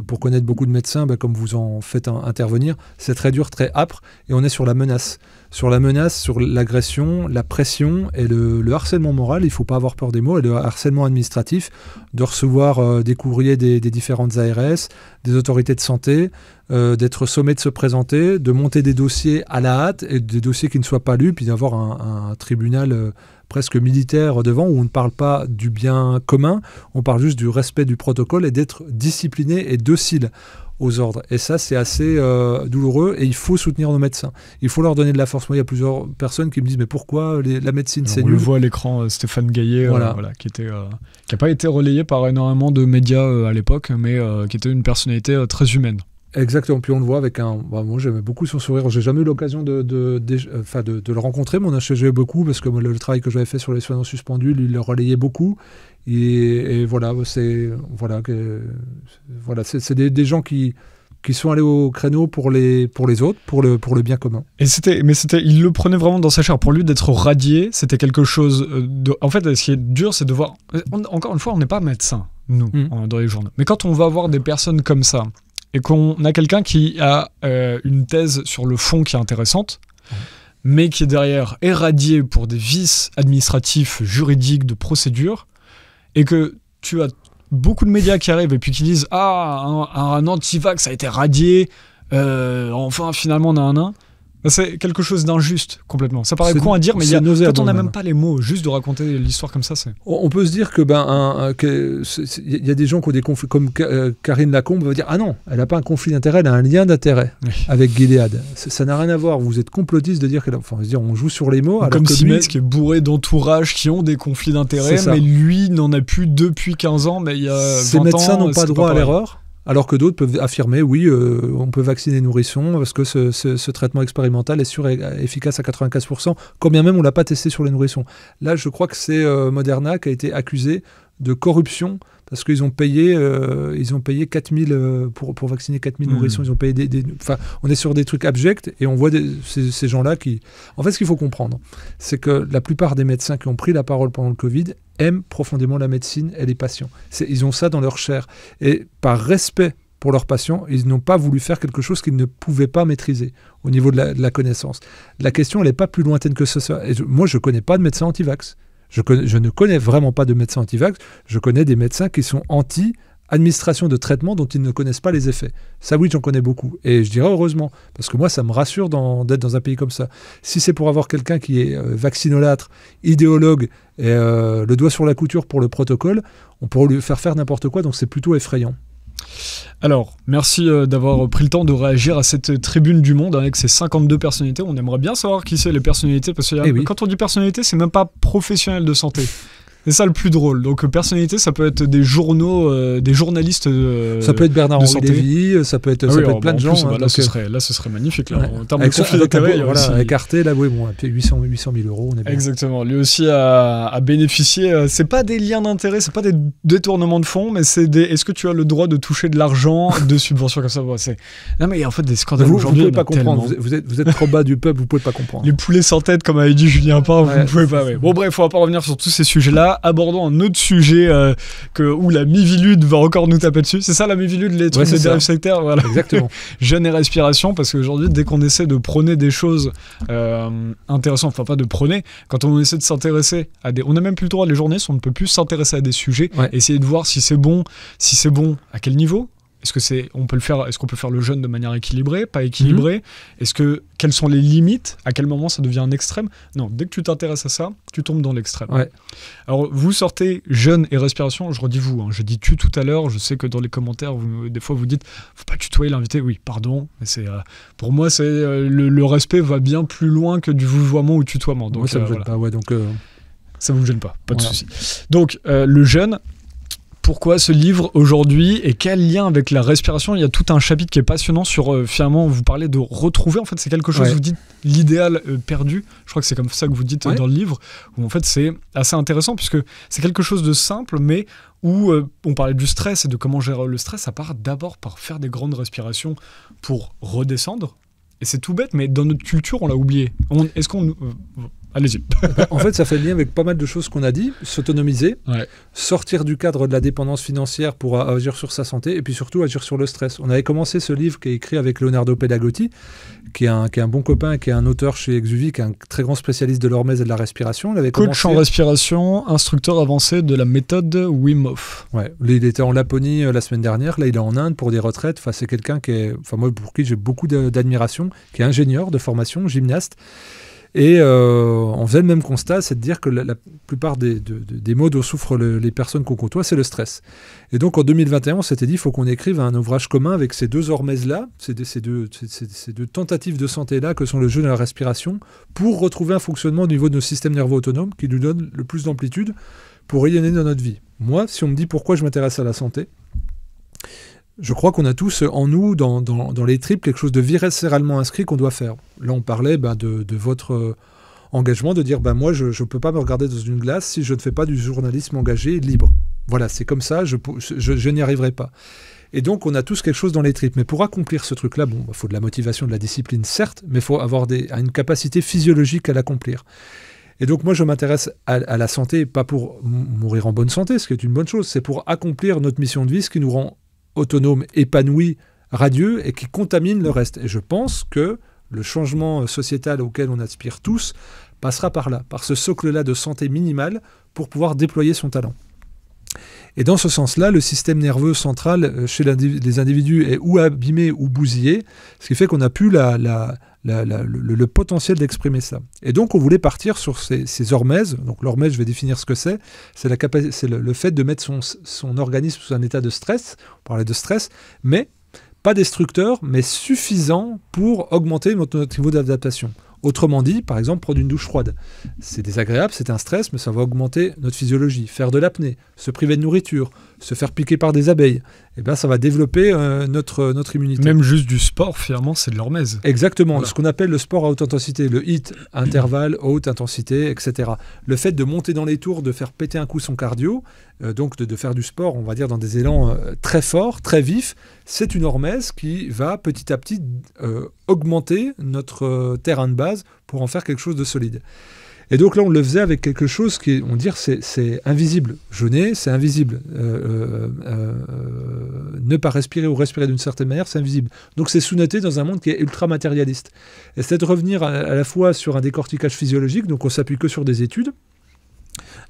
pour connaître beaucoup de médecins, comme vous en faites intervenir, c'est très dur, très âpre, et on est sur la menace. Sur l'agression, la pression et le harcèlement moral, il ne faut pas avoir peur des mots, et le harcèlement administratif, de recevoir des courriers des différentes ARS, des autorités de santé, d'être sommé de se présenter, de monter des dossiers à la hâte, et des dossiers qui ne soient pas lus, puis d'avoir un tribunal presque militaire devant, où on ne parle pas du bien commun, on parle juste du respect du protocole et d'être discipliné et docile aux ordres. Et ça, c'est assez douloureux, et il faut soutenir nos médecins. Il faut leur donner de la force. Moi, il y a plusieurs personnes qui me disent « Mais pourquoi la médecine, c'est nul ?» On le voit à l'écran, Stéphane Gaillet, qui n'a pas été relayé par énormément de médias à l'époque, mais qui était une personnalité très humaine. Exactement, puis on le voit avec moi j'aimais beaucoup son sourire, j'ai jamais eu l'occasion de le rencontrer, mais on a échangé beaucoup, parce que le travail que j'avais fait sur les soignants suspendus, lui, il le relayait beaucoup, et voilà, c'est des gens qui sont allés au créneau pour les autres, pour le bien commun. Et il le prenait vraiment dans sa chair. Pour lui, d'être radié, c'était quelque chose en fait, ce qui est dur, c'est de voir, encore une fois, on n'est pas médecin, nous, dans les journaux, mais quand on va voir des personnes comme ça, et qu'on a quelqu'un qui a une thèse sur le fond qui est intéressante, mais qui est derrière éradié pour des vices administratifs, juridiques, de procédure, et que tu as beaucoup de médias qui arrivent et puis qui disent « Ah, un anti-vax a été radié, enfin, finalement, on a un ». C'est quelque chose d'injuste, complètement. Ça paraît con à dire, mais quand on n'a même pas les mots, juste de raconter l'histoire comme ça, c'est... On peut se dire que il y a des gens qui ont des conflits, comme Karine Lacombe va dire « Ah non, elle n'a pas un conflit d'intérêt, elle a un lien d'intérêt avec Gilead. » Ça n'a rien à voir. Vous êtes complotiste de dire qu'elle... Enfin, on joue sur les mots. Comme Simès, qui est bourré d'entourages qui ont des conflits d'intérêt, mais lui n'en a plus depuis 15 ans, mais il y a 20 ans... Ces médecins n'ont pas droit à l'erreur. Alors que d'autres peuvent affirmer, oui, on peut vacciner les nourrissons parce que ce traitement expérimental est sûr et efficace à 95%, quand bien même on ne l'a pas testé sur les nourrissons. Là, je crois que c'est Moderna qui a été accusé de corruption parce qu'ils ont payé 4000 pour vacciner 4000 nourrissons. Ils ont payé enfin, on est sur des trucs abjects, et on voit ces gens-là qui... En fait, ce qu'il faut comprendre, c'est que la plupart des médecins qui ont pris la parole pendant le Covid aiment profondément la médecine et les patients. Ils ont ça dans leur chair. Et par respect pour leurs patients, ils n'ont pas voulu faire quelque chose qu'ils ne pouvaient pas maîtriser au niveau de la connaissance. La question, elle n'est pas plus lointaine que ça. Moi, je ne connais pas de médecins anti-vax. Je ne connais vraiment pas de médecins anti-vax. Je connais des médecins qui sont anti-administration de traitements dont ils ne connaissent pas les effets. Ça, oui, j'en connais beaucoup. Et je dirais heureusement, parce que moi, ça me rassure d'être dans un pays comme ça. Si c'est pour avoir quelqu'un qui est vaccinolâtre, idéologue, et le doigt sur la couture pour le protocole, on pourrait lui faire n'importe quoi, donc c'est plutôt effrayant. Alors, merci d'avoir pris le temps de réagir à cette tribune du Monde avec ces 52 personnalités. On aimerait bien savoir qui c'est les personnalités, parce que quand on dit personnalité, c'est même pas professionnel de santé. C'est ça le plus drôle. Donc personnalité, ça peut être des journaux, des journalistes. Ça peut être Bernard-Henri Lévy, ça peut être plein de gens. Plus, là, ce serait magnifique. Là, en termes de conflit d'intérêt, écarté, là, oui, bon, 800 000 euros, on est bien. Exactement. Lui aussi a bénéficié. C'est pas des liens d'intérêt, c'est pas des détournements de fonds, mais c'est des. Est-ce que tu as le droit de toucher de l'argent de subventions comme ça? Non, mais il y a en fait des scandales aujourd'hui. Vous pouvez pas comprendre. Vous êtes trop bas du peuple, vous pouvez pas comprendre. Les poulets sans tête, comme avait dit Julien Pain, vous ne pouvez pas. Bon, bref, on va pas revenir sur tous ces sujets-là. Abordons un autre sujet où la Mivilude va encore nous taper dessus. C'est ça la Mivilude, les trucs de dérive sectaire, voilà. Exactement. Jeûne et respiration, parce qu'aujourd'hui, dès qu'on essaie de prôner des choses intéressantes, enfin pas de prôner, quand on essaie de s'intéresser à des... On n'a même plus le droit, les journalistes, on ne peut plus s'intéresser à des sujets, essayer de voir si c'est bon, à quel niveau. Est-ce qu'on peut faire le jeûne de manière équilibrée, pas équilibrée? Quelles sont les limites? À quel moment ça devient un extrême? Non, dès que tu t'intéresses à ça, tu tombes dans l'extrême. Alors, vous sortez jeûne et respiration, je redis vous, j'ai dit tu tout à l'heure, je sais que dans les commentaires, des fois vous dites, faut pas tutoyer l'invité, oui, pardon, mais pour moi, le respect va bien plus loin que du vouvoiement ou tutoiement. Donc, ça me gêne pas, ça vous gêne pas de souci. Donc, le jeûne, Pourquoi ce livre aujourd'hui et quel lien avec la respiration? Il y a tout un chapitre qui est passionnant sur finalement vous parlez de retrouver, en fait c'est quelque chose, vous dites l'idéal perdu, je crois que c'est comme ça que vous dites dans le livre, où en fait c'est assez intéressant puisque c'est quelque chose de simple mais où on parlait du stress et de comment gérer le stress, ça part d'abord par faire des grandes respirations pour redescendre, et c'est tout bête mais dans notre culture on l'a oublié. Est-ce qu'on... Allez-y. En fait, ça fait le lien avec pas mal de choses qu'on a dit. S'autonomiser, sortir du cadre de la dépendance financière pour agir sur sa santé et puis surtout agir sur le stress. On avait commencé ce livre qui est écrit avec Leonardo Pedagotti, qui est un bon copain, qui est un auteur chez Exuvie, qui est un très grand spécialiste de l'hormèse et de la respiration. Coach en respiration, instructeur avancé de la méthode Wim Hof. Ouais, il était en Laponie la semaine dernière, là il est en Inde pour des retraites. Enfin, c'est quelqu'un moi, pour qui j'ai beaucoup d'admiration, qui est ingénieur de formation, gymnaste. Et on faisait le même constat, c'est de dire que la plupart des maux dont souffrent les personnes qu'on côtoie, c'est le stress. Et donc en 2021, on s'était dit qu'il faut qu'on écrive un ouvrage commun avec ces deux hormèses-là, ces deux tentatives de santé-là que sont le jeûne et la respiration, pour retrouver un fonctionnement au niveau de nos systèmes nerveux autonomes qui nous donne le plus d'amplitude pour rayonner dans notre vie. Moi, si on me dit pourquoi je m'intéresse à la santé, je crois qu'on a tous en nous, dans les tripes, quelque chose de viscéralement inscrit qu'on doit faire. Là, on parlait de votre engagement, de dire moi, je ne peux pas me regarder dans une glace si je ne fais pas du journalisme engagé et libre. Voilà, c'est comme ça, je n'y arriverai pas. Et donc, on a tous quelque chose dans les tripes. Mais pour accomplir ce truc-là, il faut de la motivation, de la discipline, certes, mais il faut avoir une capacité physiologique à l'accomplir. Et donc, moi, je m'intéresse à la santé, pas pour mourir en bonne santé, ce qui est une bonne chose, c'est pour accomplir notre mission de vie, ce qui nous rend autonome, épanoui, radieux et qui contamine le reste. Et je pense que le changement sociétal auquel on aspire tous passera par là, par ce socle-là de santé minimale pour pouvoir déployer son talent. Et dans ce sens-là, le système nerveux central chez les individus est ou abîmé ou bousillé, ce qui fait qu'on n'a plus le potentiel d'exprimer ça. Et donc on voulait partir sur ces hormèses. Donc l'hormèse, je vais définir ce que c'est. C'est le fait de mettre son organisme sous un état de stress. On parlait de stress, mais pas destructeur, mais suffisant pour augmenter notre niveau d'adaptation. Autrement dit, par exemple, prendre une douche froide. C'est désagréable, c'est un stress, mais ça va augmenter notre physiologie. Faire de l'apnée, se priver de nourriture, se faire piquer par des abeilles, ça va développer notre immunité. Même juste du sport, finalement, c'est de l'hormèse. Exactement, voilà. Ce qu'on appelle le sport à haute intensité, le HIIT, intervalle, haute intensité, etc. Le fait de monter dans les tours, de faire péter un coup son cardio, donc de faire du sport, on va dire, dans des élans très forts, très vifs, c'est une hormèse qui va petit à petit augmenter notre terrain de base pour en faire quelque chose de solide. Et donc là, on le faisait avec quelque chose qui, on dit, c'est invisible. Jeûner, c'est invisible. Ne pas respirer ou respirer d'une certaine manière, c'est invisible. Donc c'est sous-noté dans un monde qui est ultra matérialiste. Et c'est de revenir à la fois sur un décortiquage physiologique, donc on s'appuie que sur des études.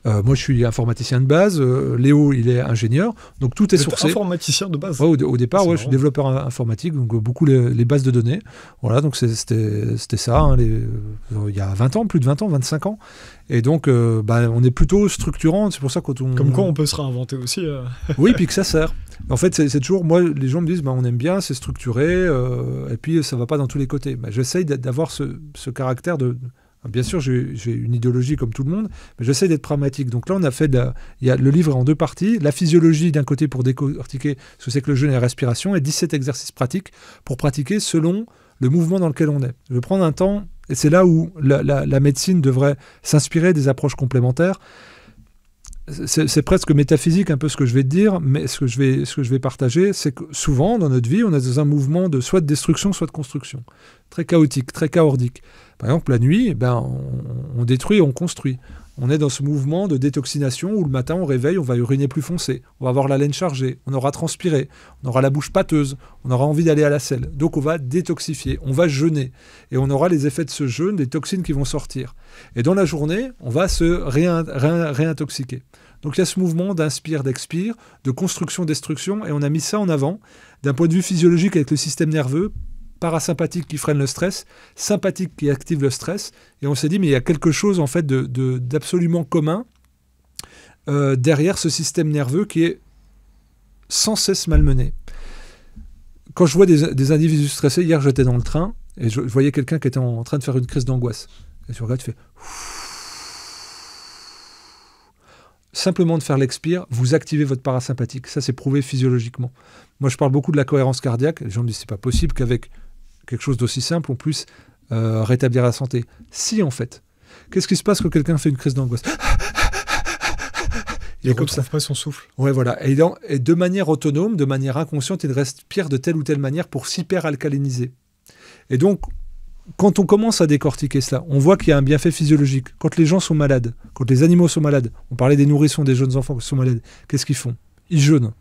Moi, je suis informaticien de base. Léo, il est ingénieur. Donc, tout est sourcé. Informaticien de base. Ouais, au départ, je suis développeur informatique, donc beaucoup les bases de données. Voilà, donc c'était ça, il y a 20 ans, plus de 20 ans, 25 ans. Et donc, on est plutôt structurant. C'est pour ça quand on... Comme quoi, on peut se réinventer aussi. Oui, puis que ça sert. En fait, c'est toujours... Moi, les gens me disent, on aime bien, c'est structuré, et puis ça va pas dans tous les côtés. J'essaye d'avoir ce caractère de... Bien sûr, j'ai une idéologie comme tout le monde, mais j'essaie d'être pragmatique. Donc là, on a fait le livre est en deux parties. La physiologie d'un côté pour décortiquer ce que c'est que le jeûne et la respiration, et 17 exercices pratiques pour pratiquer selon le mouvement dans lequel on est. Je vais prendre un temps, et c'est là où la médecine devrait s'inspirer des approches complémentaires. C'est presque métaphysique un peu ce que je vais te dire, mais ce que je vais partager, c'est que souvent dans notre vie, on est dans un mouvement de soit de destruction, soit de construction. Très chaotique, très chaordique. Par exemple, la nuit, on détruit et on construit. On est dans ce mouvement de détoxination où le matin, on réveille, on va uriner plus foncé, on va avoir la laine chargée, on aura transpiré, on aura la bouche pâteuse, on aura envie d'aller à la selle. Donc, on va détoxifier, on va jeûner. Et on aura les effets de ce jeûne, des toxines qui vont sortir. Et dans la journée, on va se réintoxiquer. Donc, il y a ce mouvement d'inspire, d'expire, de construction-destruction, et on a mis ça en avant d'un point de vue physiologique avec le système nerveux, parasympathique qui freine le stress, sympathique qui active le stress, et on s'est dit mais il y a quelque chose en fait d'absolument commun derrière ce système nerveux qui est sans cesse malmené. Quand je vois des individus stressés, hier j'étais dans le train et je voyais quelqu'un qui était en train de faire une crise d'angoisse. Et tu regardes, tu fais simplement de faire l'expire, vous activez votre parasympathique. Ça, c'est prouvé physiologiquement. Moi, je parle beaucoup de la cohérence cardiaque. Les gens me disent, c'est pas possible qu'avec quelque chose d'aussi simple, on puisse rétablir la santé. Si, en fait. Qu'est-ce qui se passe quand quelqu'un fait une crise d'angoisse? Il ne retrouve pas son souffle. Ouais, voilà. Et de manière autonome, de manière inconsciente, il respire de telle ou telle manière pour s'hyperalcaliniser. Et donc, quand on commence à décortiquer cela, on voit qu'il y a un bienfait physiologique. Quand les gens sont malades, quand les animaux sont malades, on parlait des nourrissons, des jeunes enfants qui sont malades, qu'est-ce qu'ils font? Ils jeûnent.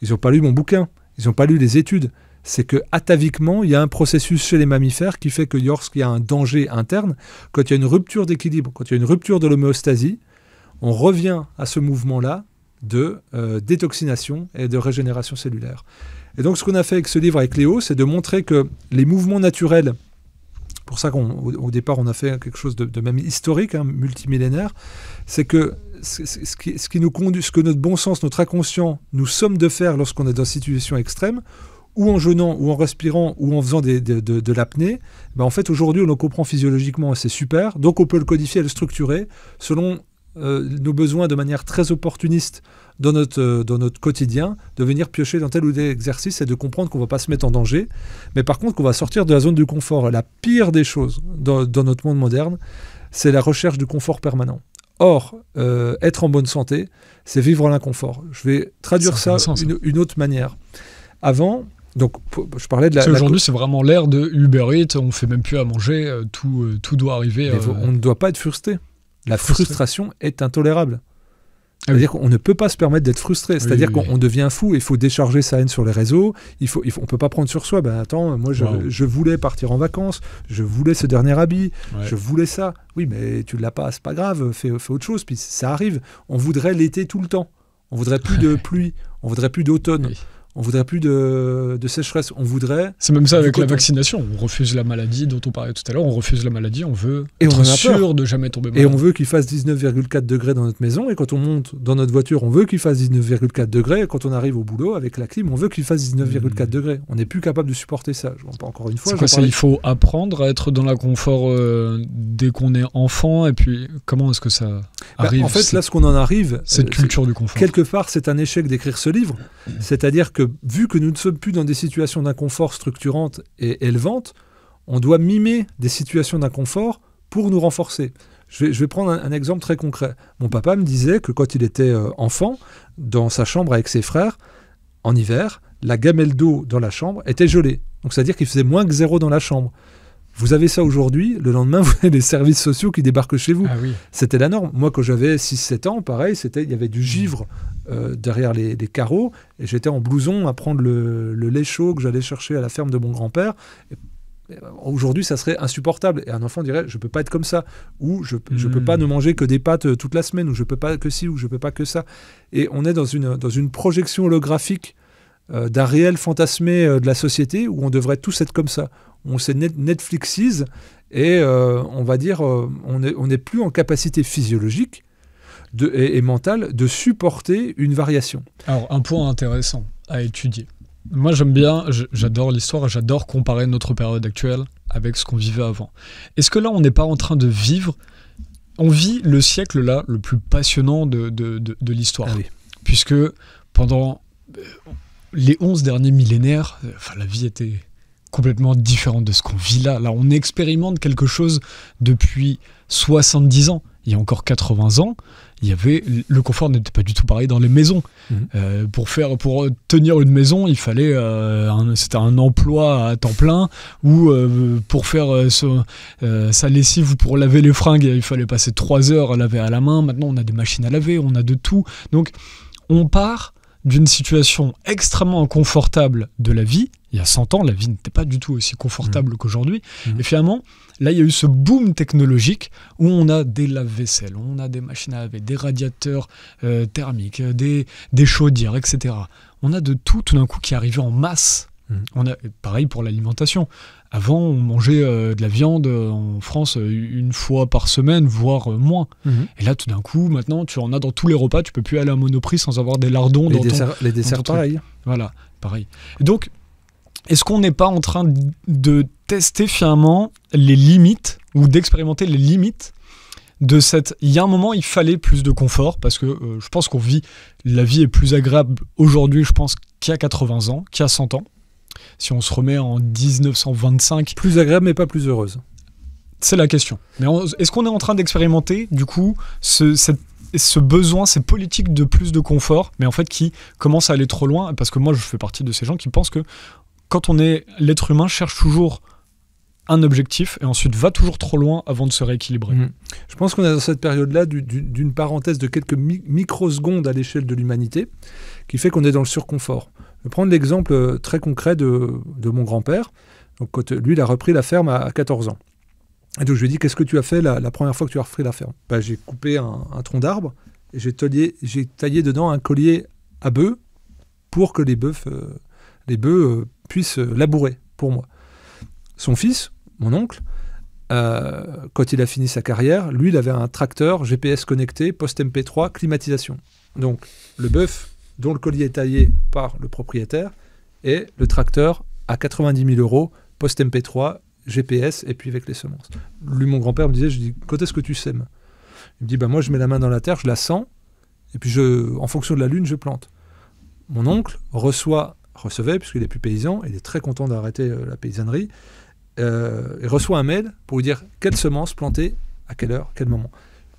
Ils n'ont pas lu mon bouquin. Ils n'ont pas lu les études. C'est que ataviquement, il y a un processus chez les mammifères qui fait que lorsqu'il y a un danger interne, quand il y a une rupture d'équilibre, quand il y a une rupture de l'homéostasie, on revient à ce mouvement-là de détoxination et de régénération cellulaire. Et donc, ce qu'on a fait avec ce livre, avec Léo, c'est de montrer que les mouvements naturels, pour ça qu'au départ, on a fait quelque chose de même historique, multimillénaire, c'est que ce qui nous conduit, ce que notre bon sens, notre inconscient, nous sommes de faire lorsqu'on est dans une situation extrême, ou en jeûnant, ou en respirant, ou en faisant de l'apnée, en fait, aujourd'hui, on le comprend physiologiquement et c'est super. Donc, on peut le codifier et le structurer selon nos besoins de manière très opportuniste dans notre quotidien, de venir piocher dans tel ou tel exercice et de comprendre qu'on ne va pas se mettre en danger, mais par contre qu'on va sortir de la zone du confort. Et la pire des choses dans notre monde moderne, c'est la recherche du confort permanent. Or, être en bonne santé, c'est vivre l'inconfort. Je vais traduire ça une autre manière. Avant, donc, je parlais de la... Aujourd'hui, c'est vraiment l'ère de Uber Eats, on ne fait même plus à manger, tout doit arriver... On ne doit pas être frustré. La frustration est intolérable. C'est-à-dire qu'on ne peut pas se permettre d'être frustré. C'est-à-dire qu'on devient fou. Il faut décharger sa haine sur les réseaux. On ne peut pas prendre sur soi. Attends, moi, je voulais partir en vacances. Je voulais ce dernier habit. Ouais. Je voulais ça. Oui, mais tu ne l'as pas. C'est pas grave. Fais autre chose. Puis ça arrive. On voudrait l'été tout le temps. On voudrait plus de pluie. On voudrait plus d'automne. Oui. On voudrait plus de sécheresse. On voudrait... C'est même ça avec la vaccination. On refuse la maladie dont on parlait tout à l'heure. On refuse la maladie. On veut être sûr de jamais tomber malade. Et on veut qu'il fasse 19,4 degrés dans notre maison. Et quand on monte dans notre voiture, on veut qu'il fasse 19,4 degrés. Et quand on arrive au boulot avec la clim, on veut qu'il fasse 19,4 degrés. On n'est plus capable de supporter ça. Encore une fois, il faut apprendre à être dans l'inconfort dès qu'on est enfant. Et puis, comment est-ce que ça arrive? En fait, là, ce qu'on en arrive... Cette culture du confort. Quelque part, c'est un échec d'écrire ce livre. C'est-à-dire que vu que nous ne sommes plus dans des situations d'inconfort structurantes et élevantes, on doit mimer des situations d'inconfort pour nous renforcer. Je vais prendre un exemple très concret. Mon papa me disait que quand il était enfant, dans sa chambre avec ses frères, en hiver, la gamelle d'eau dans la chambre était gelée. Donc c'est-à-dire qu'il faisait moins que 0 dans la chambre. Vous avez ça aujourd'hui, le lendemain, vous avez les services sociaux qui débarquent chez vous. Ah oui. C'était la norme. Moi, quand j'avais 6-7 ans, pareil, il y avait du givre derrière les carreaux, et j'étais en blouson à prendre le lait chaud que j'allais chercher à la ferme de mon grand-père. Aujourd'hui, ça serait insupportable. Et un enfant dirait, je ne peux pas être comme ça, ou je ne peux pas ne manger que des pâtes toute la semaine, ou je ne peux pas que ci, ou je ne peux pas que ça. Et on est dans une projection holographique d'un réel fantasmé de la société, où on devrait tous être comme ça. On s'est Netflixise, et on va dire, on n'est plus en capacité physiologique et mentale de supporter une variation. Alors, un point intéressant à étudier. Moi, j'aime bien, j'adore l'histoire, et j'adore comparer notre période actuelle avec ce qu'on vivait avant. Est-ce que là, on n'est pas en train de vivre... On vit le siècle, là, le plus passionnant de l'histoire. Ah oui. Puisque pendant les 11 derniers millénaires, la vie était complètement différente de ce qu'on vit là. Là, on expérimente quelque chose depuis 70 ans. Il y a encore 80 ans, le confort n'était pas du tout pareil dans les maisons. Pour tenir une maison, il fallait c'était un emploi à temps plein, ou pour faire sa lessive ou pour laver les fringues, il fallait passer 3 heures à laver à la main. Maintenant, on a des machines à laver, on a de tout. Donc, on part d'une situation extrêmement inconfortable de la vie. Il y a 100 ans, la vie n'était pas du tout aussi confortable qu'aujourd'hui. Et finalement, là, il y a eu ce boom technologique où on a des lave-vaisselle, on a des machines à laver, des radiateurs thermiques, des chaudières, etc. On a de tout d'un coup qui est arrivé en masse. On a, pareil pour l'alimentation. Avant, on mangeait de la viande en France 1 fois par semaine, voire moins. Et là, tout d'un coup, maintenant, tu en as dans tous les repas. Tu peux plus aller à Monoprix sans avoir des lardons. Les desserts, pareil. Voilà, pareil. Et donc, est-ce qu'on n'est pas en train de tester finalement les limites, ou d'expérimenter les limites il y a un moment, il fallait plus de confort parce que je pense la vie est plus agréable aujourd'hui, je pense, qu'il y a 80 ans, qu'il y a 100 ans. Si on se remet en 1925... Plus agréable, mais pas plus heureuse. C'est la question. Mais est-ce qu'on est en train d'expérimenter, du coup, ce besoin, ces politiques de plus de confort, mais en fait qui commencent à aller trop loin? Parce que moi, je fais partie de ces gens qui pensent que quand l'être humain cherche toujours un objectif et ensuite va toujours trop loin avant de se rééquilibrer. Je pense qu'on est dans cette période-là d'une parenthèse de quelques microsecondes à l'échelle de l'humanité qui fait qu'on est dans le surconfort. Je vais prendre l'exemple très concret de mon grand-père. Donc, quand lui, il a repris la ferme à 14 ans. Et donc, je lui ai dit, qu'est-ce que tu as fait la première fois que tu as repris la ferme? J'ai coupé un tronc d'arbre et j'ai taillé dedans un collier à bœufs pour que les bœufs puissent labourer pour moi. Son fils, mon oncle, quand il a fini sa carrière, lui, il avait un tracteur GPS connecté, poste MP3, climatisation. Donc, le bœuf dont le collier est taillé par le propriétaire et le tracteur à 90 000 €, poste MP3, GPS et puis avec les semences. Lui, mon grand-père me disait, je dis, quand est-ce que tu sèmes? Il me dit, moi, je mets la main dans la terre, je la sens, et puis en fonction de la lune, je plante. Mon oncle recevait, puisqu'il est plus paysan, il est très content d'arrêter la paysannerie, il reçoit un mail pour lui dire quelle semence planter, à quelle heure, quel moment.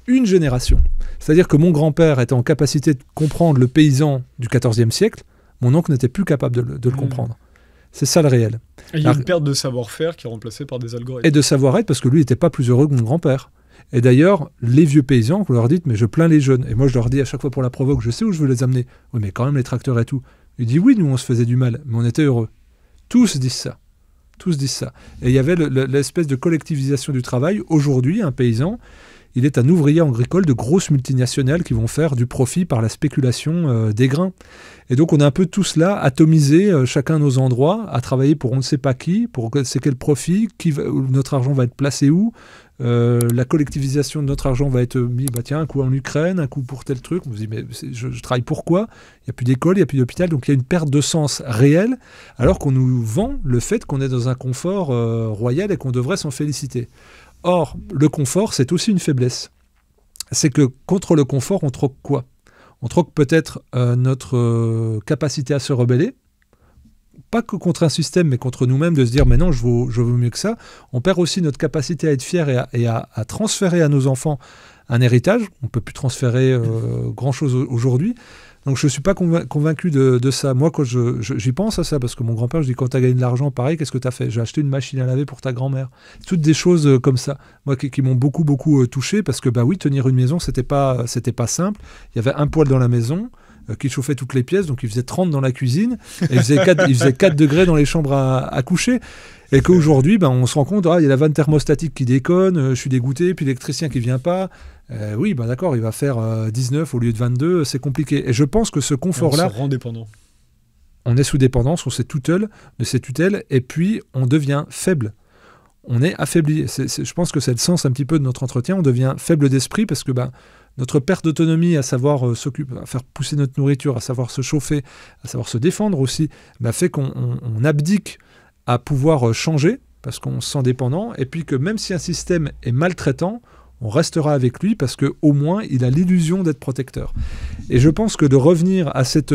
Une génération. C'est-à-dire que mon grand-père était en capacité de comprendre le paysan du XIVe siècle, mon oncle n'était plus capable de le comprendre. C'est ça le réel. Il y a une perte de savoir-faire qui est remplacée par des algorithmes. Et de savoir-être, parce que lui n'était pas plus heureux que mon grand-père. Et d'ailleurs, les vieux paysans, vous leur dites, mais je plains les jeunes. Et moi, je leur dis à chaque fois pour la provoque, je sais où je veux les amener. Oui, mais quand même, les tracteurs et tout. Il dit, oui, nous, on se faisait du mal, mais on était heureux. Tous disent ça. Et il y avait l'espèce de collectivisation du travail. Aujourd'hui, un paysan, il est un ouvrier agricole de grosses multinationales qui vont faire du profit par la spéculation des grains. Et donc, on est un peu tous là, atomisés, chacun à nos endroits, à travailler pour on ne sait pas qui, pour c'est quel profit, notre argent va être placé où. La collectivisation de notre argent va être mis, un coup en Ukraine, un coup pour tel truc. On se dit, mais je travaille pourquoi? Il n'y a plus d'école, il n'y a plus d'hôpital, donc il y a une perte de sens réelle, alors qu'on nous vend le fait qu'on est dans un confort royal et qu'on devrait s'en féliciter. Or, le confort, c'est aussi une faiblesse. C'est que contre le confort, on troque quoi? On troque peut-être notre capacité à se rebeller, pas que contre un système, mais contre nous-mêmes, de se dire « mais non, je vaux mieux que ça ». On perd aussi notre capacité à être fier et à transférer à nos enfants un héritage. On ne peut plus transférer grand-chose aujourd'hui. Donc je ne suis pas convaincu de ça. Moi, quand j'y pense à ça, parce que mon grand-père, je dis, quand tu as gagné de l'argent, pareil, qu'est-ce que tu as fait? J'ai acheté une machine à laver pour ta grand-mère. Toutes des choses comme ça, moi, qui m'ont beaucoup touché, parce que oui, tenir une maison, c'était pas simple. Il y avait un poêle dans la maison, qui chauffait toutes les pièces, donc il faisait 30 dans la cuisine, et il faisait 4 degrés dans les chambres à coucher. Et qu'aujourd'hui, on se rend compte, il y a la vanne thermostatique qui déconne, je suis dégoûté, puis l'électricien qui vient pas. Oui, d'accord, il va faire 19 au lieu de 22, c'est compliqué. Et je pense que ce confort-là... On se rend dépendant. On est sous dépendance, on s'est tutelle de ces tutelles, et puis on devient faible. On est affaibli. Je pense que c'est le sens un petit peu de notre entretien. On devient faible d'esprit parce que notre perte d'autonomie à savoir s'occuper, à faire pousser notre nourriture, à savoir se chauffer, à savoir se défendre aussi, fait qu'on abdique à pouvoir changer parce qu'on se sent dépendant, et puis que même si un système est maltraitant, on restera avec lui parce qu'au moins il a l'illusion d'être protecteur. Et je pense que de revenir à cette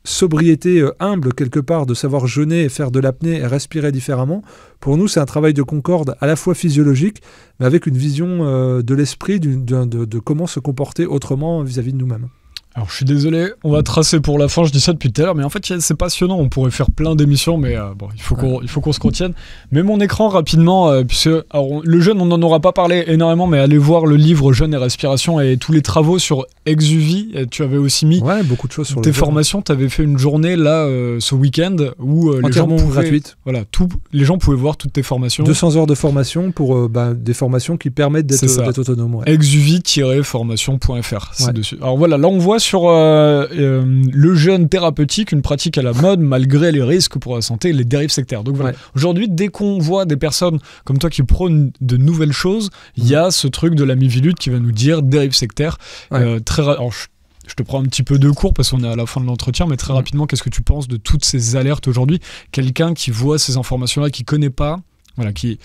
sobriété humble quelque part, de savoir jeûner et faire de l'apnée et respirer différemment, pour nous c'est un travail de concorde à la fois physiologique, mais avec une vision de l'esprit, de comment se comporter autrement vis-à-vis de nous-mêmes. Alors je suis désolé, on va tracer pour la fin, je dis ça depuis tout à l'heure, mais en fait c'est passionnant, on pourrait faire plein d'émissions, mais il faut qu'on se contienne. Mais mon écran rapidement, puisque le jeûne on n'en aura pas parlé énormément, mais allez voir le livre Jeûne et Respiration et tous les travaux sur Exuvie, tu avais aussi mis beaucoup de choses sur tes formations, tu avais fait une journée là ce week-end où les gens pouvaient, gratuite. Voilà, les gens pouvaient voir toutes tes formations. 200 heures de formation pour des formations qui permettent d'être autonome. Ouais. Exuvie-formation.fr, c'est dessus. Alors voilà, là on voit sur le jeûne thérapeutique, une pratique à la mode malgré les risques pour la santé et les dérives sectaires. Donc voilà, aujourd'hui, dès qu'on voit des personnes comme toi qui prônent de nouvelles choses, il y a ce truc de la Miviludes qui va nous dire dérives sectaires. Alors, je te prends un petit peu de cours parce qu'on est à la fin de l'entretien, mais très rapidement, qu'est-ce que tu penses de toutes ces alertes aujourd'hui? Quelqu'un qui voit ces informations-là, qui ne connaît pas, qui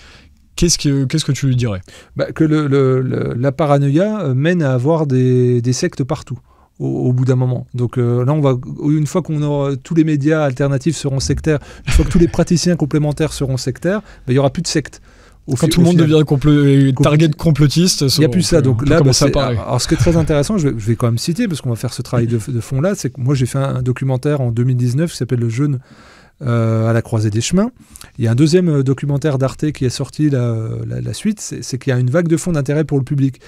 qu'est-ce que tu lui dirais? Que la paranoïa mène à avoir des sectes partout. Au bout d'un moment. Donc là, une fois qu'on aura tous les médias alternatifs seront sectaires, une fois que tous les praticiens complémentaires seront sectaires, il n'y aura plus de sectes. Quand tout le monde devient target complotiste, il n'y a plus ça. Donc là, alors ce qui est très intéressant, je vais quand même citer, parce qu'on va faire ce travail de fond là, c'est que moi j'ai fait un documentaire en 2019 qui s'appelle Le Jeûne à la croisée des chemins. Il y a un deuxième documentaire d'Arte qui est sorti la suite, c'est qu'il y a une vague de fond d'intérêt pour le public,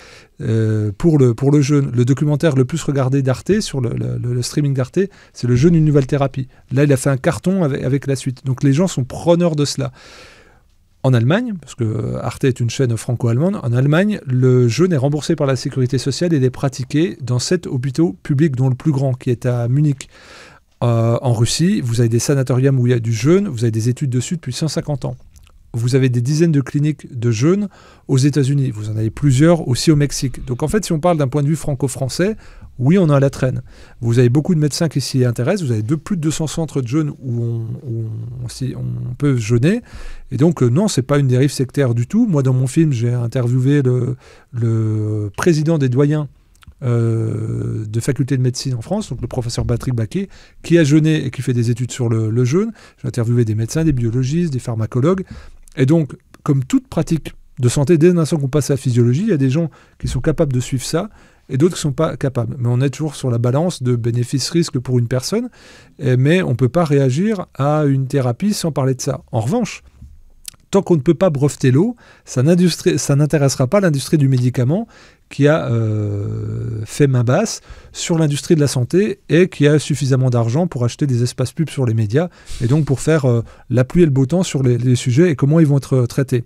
pour le jeûne. Le documentaire le plus regardé d'Arte, sur le streaming d'Arte, c'est Le Jeûne, une nouvelle thérapie. Là, il a fait un carton avec la suite. Donc les gens sont preneurs de cela. En Allemagne, parce que Arte est une chaîne franco-allemande, en Allemagne, le jeûne est remboursé par la sécurité sociale et il est pratiqué dans 7 hôpitaux publics, dont le plus grand, qui est à Munich. En Russie, vous avez des sanatoriums où il y a du jeûne, vous avez des études dessus depuis 150 ans. Vous avez des dizaines de cliniques de jeûne aux États-Unis, vous en avez plusieurs aussi au Mexique. Donc en fait, si on parle d'un point de vue franco-français, oui, on est à la traîne. Vous avez beaucoup de médecins qui s'y intéressent, vous avez plus de 200 centres de jeûne où on peut jeûner. Et donc non, c'est pas une dérive sectaire du tout. Moi, dans mon film, j'ai interviewé le président des doyens de faculté de médecine en France, donc le professeur Patrick Baquet, qui a jeûné et qui fait des études sur le jeûne. J'ai interviewé des médecins, des biologistes, des pharmacologues. Et donc, comme toute pratique de santé, dès l'instant qu'on passe à la physiologie, il y a des gens qui sont capables de suivre ça et d'autres qui ne sont pas capables. Mais on est toujours sur la balance de bénéfice-risque pour une personne, mais on ne peut pas réagir à une thérapie sans parler de ça. En revanche, tant qu'on ne peut pas breveter l'eau, ça n'intéressera pas l'industrie du médicament qui a fait main basse sur l'industrie de la santé et qui a suffisamment d'argent pour acheter des espaces pubs sur les médias et donc pour faire la pluie et le beau temps sur les sujets et comment ils vont être traités.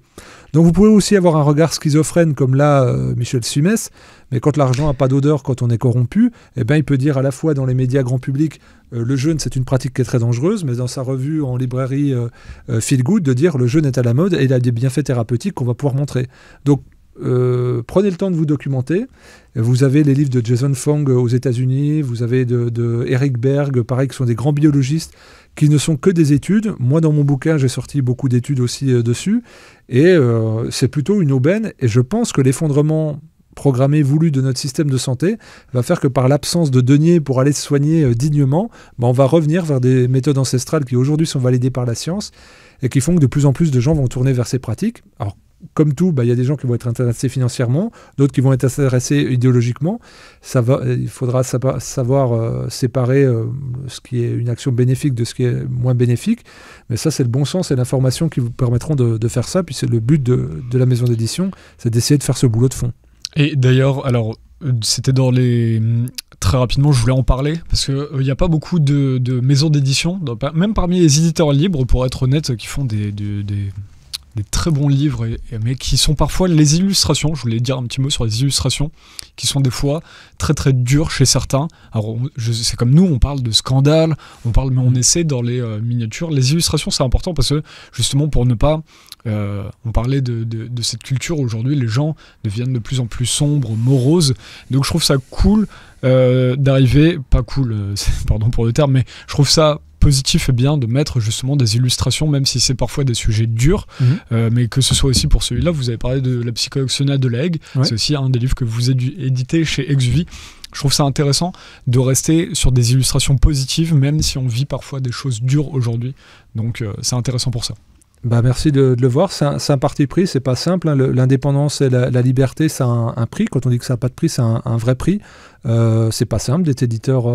Donc vous pouvez aussi avoir un regard schizophrène comme là Michel Simès, mais quand l'argent n'a pas d'odeur, quand on est corrompu, eh ben, il peut dire à la fois dans les médias grand public le jeûne c'est une pratique qui est très dangereuse, mais dans sa revue en librairie Feel Good de dire le jeûne est à la mode et il a des bienfaits thérapeutiques qu'on va pouvoir montrer. Donc prenez le temps de vous documenter. Vous avez les livres de Jason Fung aux États-Unis, vous avez de Eric Berg, pareil, qui sont des grands biologistes qui ne sont que des études. Moi, dans mon bouquin, j'ai sorti beaucoup d'études aussi dessus, et c'est plutôt une aubaine. Et je pense que l'effondrement programmé, voulu de notre système de santé va faire que par l'absence de deniers pour aller se soigner dignement, on va revenir vers des méthodes ancestrales qui aujourd'hui sont validées par la science et qui font que de plus en plus de gens vont tourner vers ces pratiques. Alors, comme tout, y a des gens qui vont être intéressés financièrement, d'autres qui vont être intéressés idéologiquement. Il faudra savoir séparer ce qui est une action bénéfique de ce qui est moins bénéfique. Mais ça, c'est le bon sens et l'information qui vous permettront de faire ça. Puis c'est le but de la maison d'édition, c'est d'essayer de faire ce boulot de fond. Et d'ailleurs, alors, c'était dans les... Très rapidement, je voulais en parler, parce qu'il n'y a pas beaucoup de maisons d'édition, même parmi les éditeurs libres, pour être honnête, qui font des très bons livres, mais qui sont parfois les illustrations. Je voulais dire un petit mot sur les illustrations, qui sont des fois très très dures chez certains. Alors c'est comme nous, on parle de scandale, mais on essaie dans les miniatures. Les illustrations, c'est important parce que justement pour ne pas... on parlait de cette culture aujourd'hui, les gens deviennent de plus en plus sombres, moroses. Donc je trouve ça cool d'arriver, pas cool, pardon pour le terme, mais je trouve ça positif et bien de mettre justement des illustrations, même si c'est parfois des sujets durs, mais que ce soit aussi pour celui-là. Vous avez parlé de la psychologue de l'Aigle, c'est aussi un des livres que vous éditez chez Exuvie. Je trouve ça intéressant de rester sur des illustrations positives, même si on vit parfois des choses dures aujourd'hui. Donc c'est intéressant pour ça. Merci de le voir. C'est un parti pris, c'est pas simple. Hein. L'indépendance et la liberté, ça a un prix. Quand on dit que ça n'a pas de prix, c'est un vrai prix. C'est pas simple d'être éditeur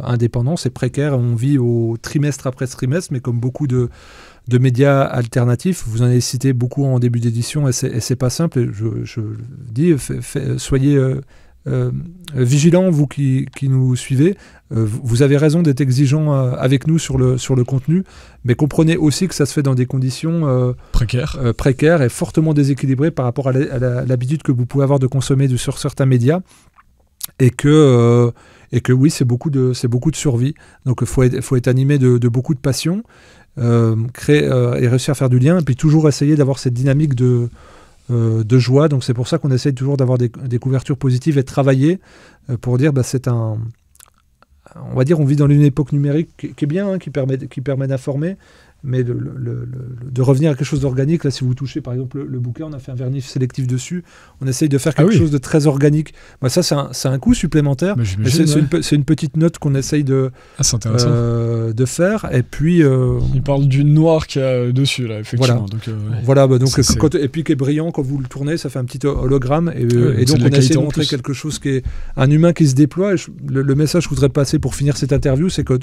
indépendant, c'est précaire. On vit au trimestre après trimestre, mais comme beaucoup de médias alternatifs, vous en avez cité beaucoup en début d'édition, et c'est pas simple. Et je dis, soyez vigilants, vous qui nous suivez. Vous avez raison d'être exigeant avec nous sur le contenu, mais comprenez aussi que ça se fait dans des conditions précaires et fortement déséquilibrées par rapport à l'habitude que vous pouvez avoir de consommer sur certains médias, et que oui, c'est beaucoup de survie. Donc il faut être animé de beaucoup de passion, créer et réussir à faire du lien, et puis toujours essayer d'avoir cette dynamique de joie. Donc c'est pour ça qu'on essaye toujours d'avoir des couvertures positives et de travailler pour dire on va dire on vit dans une époque numérique qui est bien, qui permet d'informer, mais de revenir à quelque chose d'organique. Là, si vous touchez par exemple le bouquin, on a fait un vernis sélectif dessus, on essaye de faire quelque chose de très organique. Bah, ça, c'est un coût supplémentaire, mais c'est une petite note qu'on essaye de faire. Et puis il parle du noir qu'il y a dessus là, effectivement. Et puis qui est brillant quand vous le tournez, ça fait un petit hologramme, et donc on essaie de montrer quelque chose qui est un humain qui se déploie. Et le message que je voudrais passer pour finir cette interview, c'est que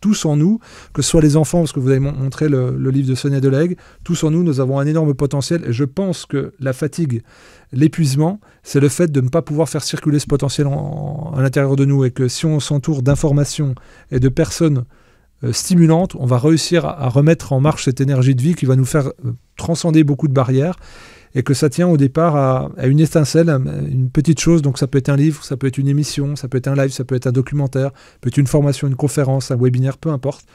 tous en nous, que ce soit les enfants, parce que vous avez montré le livre de Sonia Delahaye, tous en nous, nous avons un énorme potentiel, et je pense que la fatigue, l'épuisement, c'est le fait de ne pas pouvoir faire circuler ce potentiel à l'intérieur de nous, et que si on s'entoure d'informations et de personnes stimulantes, on va réussir à remettre en marche cette énergie de vie qui va nous faire transcender beaucoup de barrières, et que ça tient au départ à une étincelle, une petite chose. Donc ça peut être un livre, ça peut être une émission, ça peut être un live, ça peut être un documentaire, ça peut être une formation, une conférence, un webinaire, peu importe.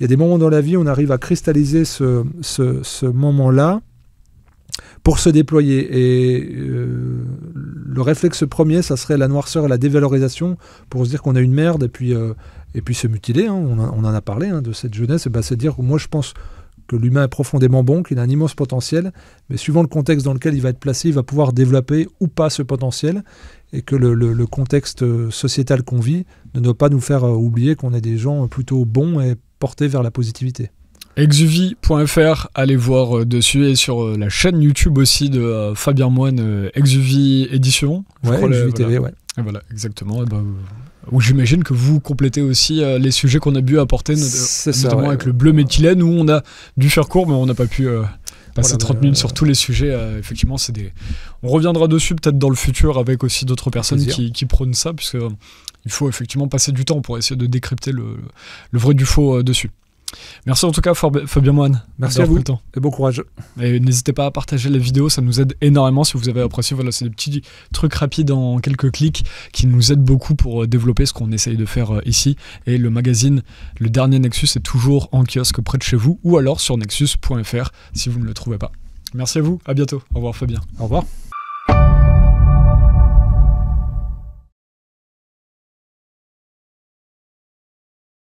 Il y a des moments dans la vie où on arrive à cristalliser ce moment-là pour se déployer. Et le réflexe premier, ça serait la noirceur et la dévalorisation, pour se dire qu'on a une merde, et puis se mutiler. Hein. On en a parlé de cette jeunesse. Et c'est dire que moi je pense que l'humain est profondément bon, qu'il a un immense potentiel, mais suivant le contexte dans lequel il va être placé, il va pouvoir développer ou pas ce potentiel, et que le contexte sociétal qu'on vit ne doit pas nous faire oublier qu'on est des gens plutôt bons et portés vers la positivité. Exuvie.fr, allez voir dessus, et sur la chaîne YouTube aussi de Fabien Moine, Exuvie Édition. Exuvie TV, ouais. Et voilà, exactement. Et où j'imagine que vous complétez aussi les sujets qu'on a pu apporter, notamment avec le bleu méthylène, où on a dû faire court, mais on n'a pas pu passer 30 minutes sur tous les sujets. Effectivement, on reviendra dessus peut-être dans le futur avec aussi d'autres personnes qui prônent ça, puisque il faut effectivement passer du temps pour essayer de décrypter le vrai du faux dessus. Merci en tout cas Fabien Moine. Merci à vous et bon courage. Et n'hésitez pas à partager la vidéo, ça nous aide énormément si vous avez apprécié. Voilà, c'est des petits trucs rapides en quelques clics qui nous aident beaucoup pour développer ce qu'on essaye de faire ici. Et le magazine, le dernier Nexus, est toujours en kiosque près de chez vous, ou alors sur nexus.fr si vous ne le trouvez pas. Merci à vous, à bientôt. Au revoir Fabien. Au revoir.